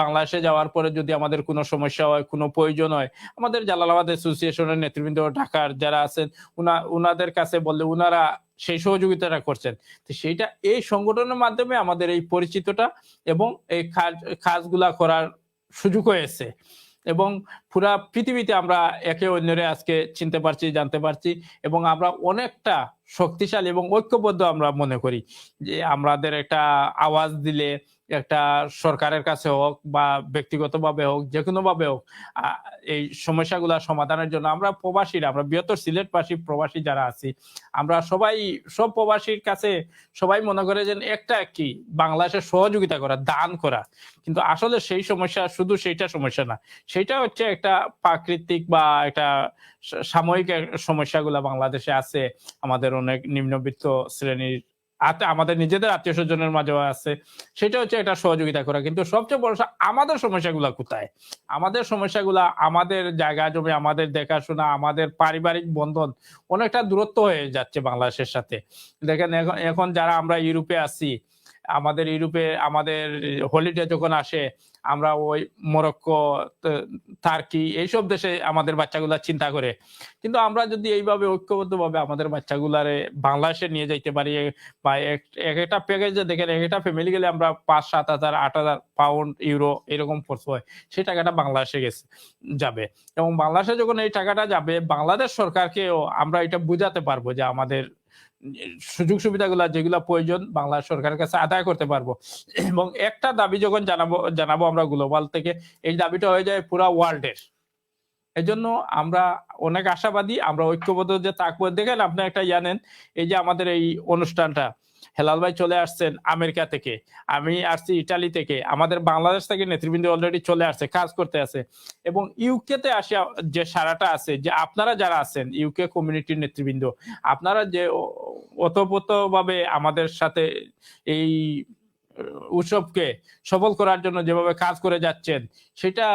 বাংলাদেশে যাওয়ার পরে যদি আমাদের কোনো সমস্যা হয়, কোনো প্রয়োজন হয়, আমাদের জালালাবাদ অ্যাসোসিয়েশনের নেতৃবৃন্দ ঢাকার যারা আছেন, উনাদের কাছে বললে উনারা সেই সহযোগিতাটা করছেন। তো সেইটা এই সংগঠনের মাধ্যমে আমাদের এই পরিচিতটা এবং এই কাজগুলা করার সুযোগ হয়েছে। এবং পুরা পৃথিবীতে আমরা একে অন্যরে আজকে চিনতে পারছি, জানতে পারছি, এবং আমরা অনেকটা শক্তিশালী এবং ঐক্যবদ্ধ আমরা মনে করি। যে আমাদের একটা আওয়াজ দিলে, একটা সরকারের কাছে হোক বা ব্যক্তিগতভাবে হোক, যে কোনো ভাবে হোক, এই সমস্যাগুলা সমাধানের জন্য আমরা প্রবাসীরা, আমরা বৃহত্তর সিলেটবাসী প্রবাসী যারা আছি, আমরা সব প্রবাসীর কাছে সবাই মনে করে যে একটা কি বাংলাদেশের সহযোগিতা করা, দান করা। কিন্তু আসলে সেই সমস্যা শুধু সেইটা সমস্যা না, সেইটা হচ্ছে একটা প্রাকৃতিক বা একটা সাময়িক সমস্যাগুলা বাংলাদেশে আছে। আমাদের অনেক নিম্নবিত্ত শ্রেণীর, আমাদের নিজেদের আত্মীয় স্বজনের মাঝেও আছে। সেটা হচ্ছে একটা সহযোগিতা করা। কিন্তু সবচেয়ে বড় আমাদের সমস্যাগুলা কোথায়? আমাদের সমস্যাগুলা আমাদের জায়গা জমি, আমাদের দেখাশোনা, আমাদের পারিবারিক বন্ধন অনেকটা দূরত্ব হয়ে যাচ্ছে বাংলাদেশের সাথে। দেখেন এখন যারা আমরা ইউরোপে আছি, আমাদের হলিডে যখন আসে, আমরা ওই মরক্কো, টার্কি এইসব দেশে আমাদের বাচ্চাগুলা চিন্তা করে। কিন্তু আমরা যদি এইভাবে ঐক্যবদ্ধভাবে আমাদের বাচ্চাগুলারে বাংলাদেশে নিয়ে যাইতে পারি, বা একটা প্যাকেজে দেখেন একটা ফ্যামিলি গেলে আমরা 5-7 হাজার 8 হাজার পাউন্ড, ইউরো এরকম খরচ হয়, সেই টাকাটা বাংলাদেশে যাবে। এবং বাংলাদেশে যখন এই টাকাটা যাবে, বাংলাদেশ সরকারকেও আমরা এটা বুঝাতে পারবো যে আমাদের সুযোগ সুবিধাগুলা যেগুলা প্রয়োজন বাংলাদেশ সরকারের কাছে আদায় করতে পারবো। এবং একটা দাবি যখন জানাবো আমরা গ্লোবাল থেকে, এই দাবিটা হয়ে যায় পুরা ওয়ার্ল্ডের। এই জন্য আমরা অনেক আশাবাদী, আমরা ঐক্যবদ্ধ যে থাকবো। দেখেন আপনি একটা জানেন, এই যে আমাদের এই অনুষ্ঠানটা, হেলাল ভাই চলে আসছেন আমেরিকা থেকে, আমি আসছি ইটালি থেকে, আমাদের বাংলাদেশ থেকে নেতৃবৃন্দ অলরেডি চলে আসছে, কাজ করতে আছে। এবং ইউকেতে আসে যে সারাটা আছে, যে আপনারা যারা আছেন ইউকে কমিউনিটির নেতৃবৃন্দ, আপনারা যে ওতপ্রোতভাবে আমাদের সাথে এই উৎসবকে সফল করার জন্য যেভাবে কাজ করে যাচ্ছেন, সেটা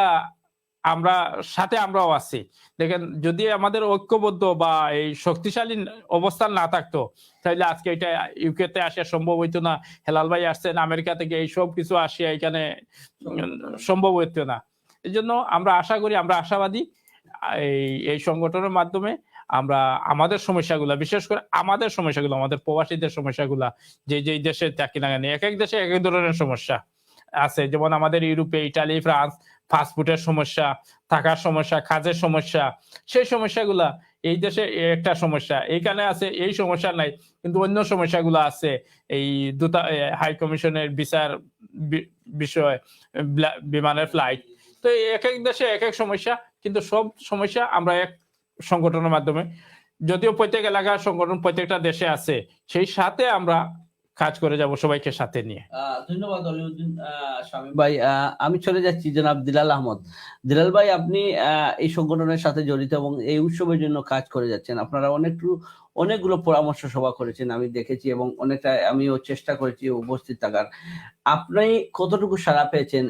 আমরাও আছি। দেখেন, যদি আমাদের ঐক্যবদ্ধ বা এই শক্তিশালী অবস্থান না থাকতো, তাহলে আজকে এটা ইউকেতে আসা সম্ভব হইতো না। হেলাল ভাই আসছেন আমেরিকা থেকে, এই সব কিছু আসিয়া এখানে সম্ভব হইতো না। এই জন্য আমরা আশা করি, আমরা আশাবাদী এই সংগঠনের মাধ্যমে আমরা আমাদের সমস্যাগুলা, বিশেষ করে আমাদের সমস্যাগুলো, আমাদের প্রবাসীদের সমস্যাগুলা, যে দেশে থাকি না কেন, এক এক দেশে এক এক ধরনের সমস্যা আছে। যেমন আমাদের ইউরোপে, ইটালি, ফ্রান্স ফাস্টফুডের সমস্যা, থাকার সমস্যা, কাজের সমস্যা, সেই সমস্যাগুলা এই দেশে একটা সমস্যা, এইখানে আছে এই সমস্যা নাই, কিন্তু অন্য সমস্যাগুলো আছে। এই হাই কমিশনের বিচার বিষয়, বিমানের ফ্লাইট, তো এক এক দেশে এক এক সমস্যা, কিন্তু সব সমস্যা আমরা এক সংগঠনের মাধ্যমে যদিও প্রত্যেক এলাকার সংগঠন প্রত্যেকটা দেশে আছে, সেই সাথে আমরা কাজ করে যাব সবাইকে সাথে নিয়ে। ধন্যবাদ অলিউদ্দিন শামীম ভাই। আমি চলে যাচ্ছি জনাব দিলাল আহমদ। দিলাল ভাই, আপনি এই সংগঠনের সাথে জড়িত এবং এই উৎসবের জন্য কাজ করে যাচ্ছেন। আপনারা অনেকগুলো পরামর্শ সভা করেছেন আমি দেখেছি, এবং অনেকটা আমিও চেষ্টা করেছি উপস্থিত থাকার। আপনি কতটুকু সাড়া পেয়েছেন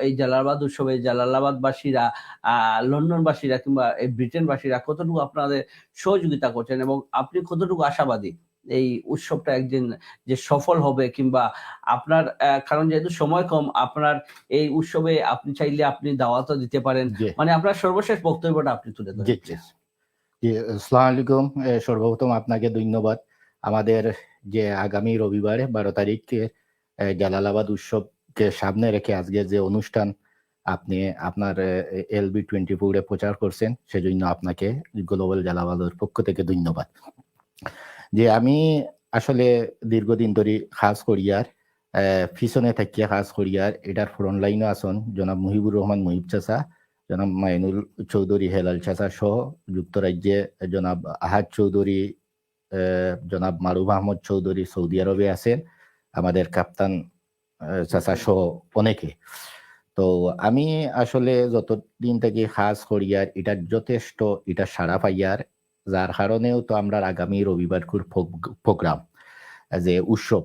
এই জালালাবাদ উৎসবে? জালালাবাদবাসীরা, লন্ডনবাসীরা কিংবা এই ব্রিটেনবাসীরা কতটুকু আপনাদের সহযোগিতা করছেন, এবং আপনি কতটুকু আশাবাদী এই উৎসবটা একদিন যে সফল হবে? কিংবা আপনার কারণ যেহেতু সময় কম, আপনার এই উৎসবে আপনি চাইলে আপনি দাওয়াতও দিতে পারেন, মানে আপনার সর্বশেষ বক্তব্যটা আপনি তুলে ধরেন। জি, আসসালামু আলাইকুম। সর্বপ্রথম আপনাকে ধন্যবাদ। আমাদের যে আগামী রবিবারে 12 তারিখে জালালাবাদ উৎসবকে সামনে রেখে আজকে যে অনুষ্ঠান আপনি আপনার LB24 প্রচার করছেন, সেজন্য আপনাকে গ্লোবাল জালালাবাদের পক্ষ থেকে ধন্যবাদ। যে আমি আসলে দীর্ঘদিন ধরে কাজ করিয়ার, পিছনে থাকিয়া কাজ করিয়ার, এটার ফ্রন্ট লাইনে আসন জনাব মুহিবুর রহমান মুহিব চাচা, জনাব মাইনুল চৌধুরী হেলাল চাচা সহ, যুক্তরাজ্যে জনাব আহাদ চৌধুরী, জনাব মারুফ আহমদ চৌধুরী সৌদি আরবে আছেন, আমাদের কাপ্তান চাচা সহ অনেকে। তো আমি আসলে যতদিন থেকে কাজ করিয়ার এটার যথেষ্ট এটা সাড়া পাইয়ার, যার কারণেও তো আমরা আগামী রবিবার প্রোগ্রাম যে উৎসব,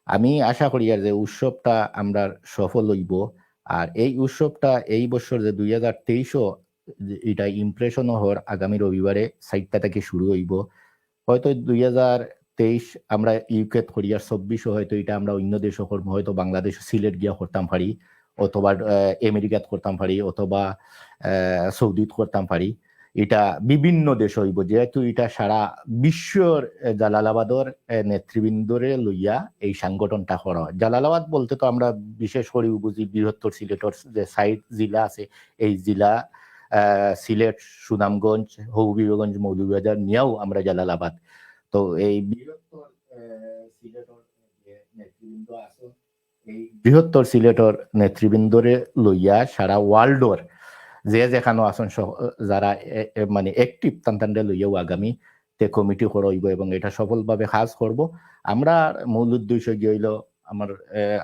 আমি আশা করি আর যে উৎসবটা আমরা সফল হইব। আর এই উৎসবটা এই বছর যে 2023ও এটা ইমপ্রেশন হওয়ার আগামী রবিবারে 4টা থেকে শুরু হইব। হয়তো 2023 আমরা ইউকে করি, আর 24ও হয়তো এটা আমরা অন্য দেশও করবো, হয়তো বাংলাদেশ সিলেট গিয়া করতাম পারি, অথবা আমেরিকাত করতাম পারি, অথবা সৌদিত করতাম পারি। এটা বিভিন্ন দেশ হইব, যেহেতু এটা সারা বিশ্বর জালালাবাদর নেতৃবৃন্দরে লইয়া এই সংগঠনটা করা হয়। জালালাবাদ বলতে তো আমরা বিশেষ করে বুঝি বৃহত্তর সিলেটর যে 6 জেলা আছে, এই জেলা সিলেট, সুনামগঞ্জ, হবিগঞ্জ, মৌলভীবাজার নিয়েও আমরা জালালাবাদ। তো এই বৃহত্তর সিলেটর নেতৃবৃন্দ আছে, এই বৃহত্তর সিলেটর নেতৃবৃন্দরে লইয়া সারা ওয়ার্ল্ডর যে যেখানে আসন যারা মানে অ্যাক্টিভ তান্তানরে লইয়াও আগামী তে কমিটি করইব এবং এটা সফলভাবে কাজ করব। আমরা মূল উদ্দেশ্য কি হইল, আমার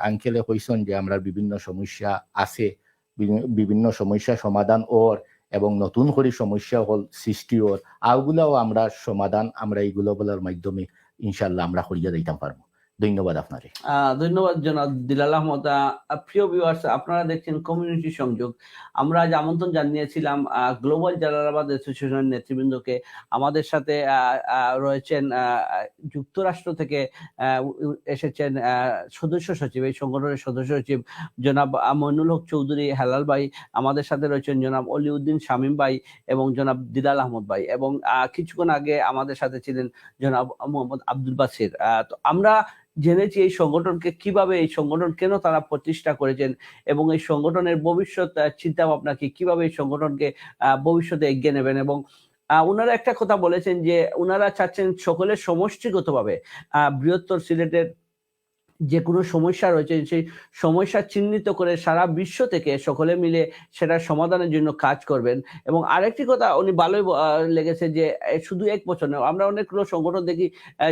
আঙ্কেলে কইছেন যে আমরা বিভিন্ন সমস্যা আছে, বিভিন্ন সমস্যা সমাধান ওর এবং নতুন করে সমস্যা হল সৃষ্টি ওর, আগুলাও আমরা সমাধান আমরা এইগুলো বলার মাধ্যমে ইনশাল্লাহ আমরা করিয়া দিতে পারবো। ধন্যবাদ আপনারে। ধন্যবাদ জনাব দিলাল আহমদ। প্রিয় ভিউয়ার্স, আপনারা দেখছেন কমিউনিটি সংযোগ। আমরা আজ আমন্ত্রণ জানিয়েছিলাম গ্লোবাল জালালাবাদ অ্যাসোসিয়েশনের নেতৃবৃন্দকে। আমাদের সাথে রয়েছেন যুক্তরাষ্ট্র থেকে এসেছেন সদস্য সচিব, এই সংগঠনের সদস্য সচিব জনাব মইনুল হক চৌধুরী হেলাল ভাই। আমাদের সাথে রয়েছেন জনাব অলিউদ্দিন শামীম ভাই এবং জনাব দিলাল আহমদ ভাই, এবং কিছুক্ষণ আগে আমাদের সাথে ছিলেন জনাব মোহাম্মদ আব্দুল বাসির। তো আমরা জেনেছি এই সংগঠনকে কিভাবে, এই সংগঠন কেন তারা প্রতিষ্ঠা করেছেন এবং এই সংগঠনের ভবিষ্যৎ চিন্তা ভাবনা কি, কিভাবে এই সংগঠনকে ভবিষ্যতে এগিয়ে নেবেন। এবং ওনারা একটা কথা বলেছেন যে ওনারা চাচ্ছেন সকলের সমষ্টিগতভাবে বৃহত্তর সিলেটের যে কোনো সমস্যা রয়েছে সেই সমস্যা চিহ্নিত করে সারা বিশ্ব থেকে সকলে মিলে সেটার সমাধানের জন্য কাজ করবেন। এবং আরেকটি কথা উনি ভালোই লেগেছে যে শুধু এক বছর নয়, আমরা অনেকগুলো সংগঠন দেখি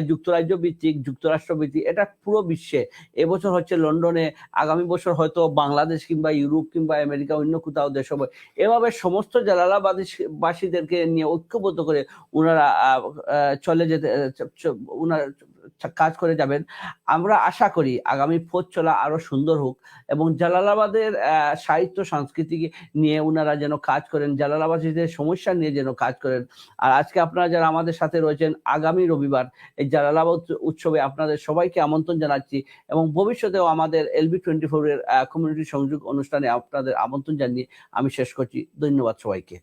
যুক্তরাজ্য ভিত্তিক, যুক্তরাষ্ট্র ভিত্তিক, এটা পুরো বিশ্বে। এবছর হচ্ছে লন্ডনে, আগামী বছর হয়তো বাংলাদেশ কিংবা ইউরোপ কিংবা আমেরিকা অন্য কোথাও দেশ হবে। এভাবে সমস্ত জালালাবাসীদেরকে নিয়ে ঐক্যবদ্ধ করে ওনারা চলে যেতে ওনারা কাজ করে যাবেন। আমরা আশা করি আগামী পথ চলা আরো সুন্দর হোক এবং জালালাবাদের সাহিত্য সংস্কৃতি নিয়ে ওনারা যেন কাজ করেন, জালালাবাসীদের সমস্যা নিয়ে যেন কাজ করেন। আর আজকে আপনারা যারা আমাদের সাথে রয়েছেন, আগামী রবিবার এই জালালাবাদ উৎসবে আপনাদের সবাইকে আমন্ত্রণ জানাচ্ছি এবং ভবিষ্যতেও আমাদের LB24 এর কমিউনিটি সংযোগ অনুষ্ঠানে আপনাদের আমন্ত্রণ জানিয়ে আমি শেষ করছি। ধন্যবাদ সবাইকে।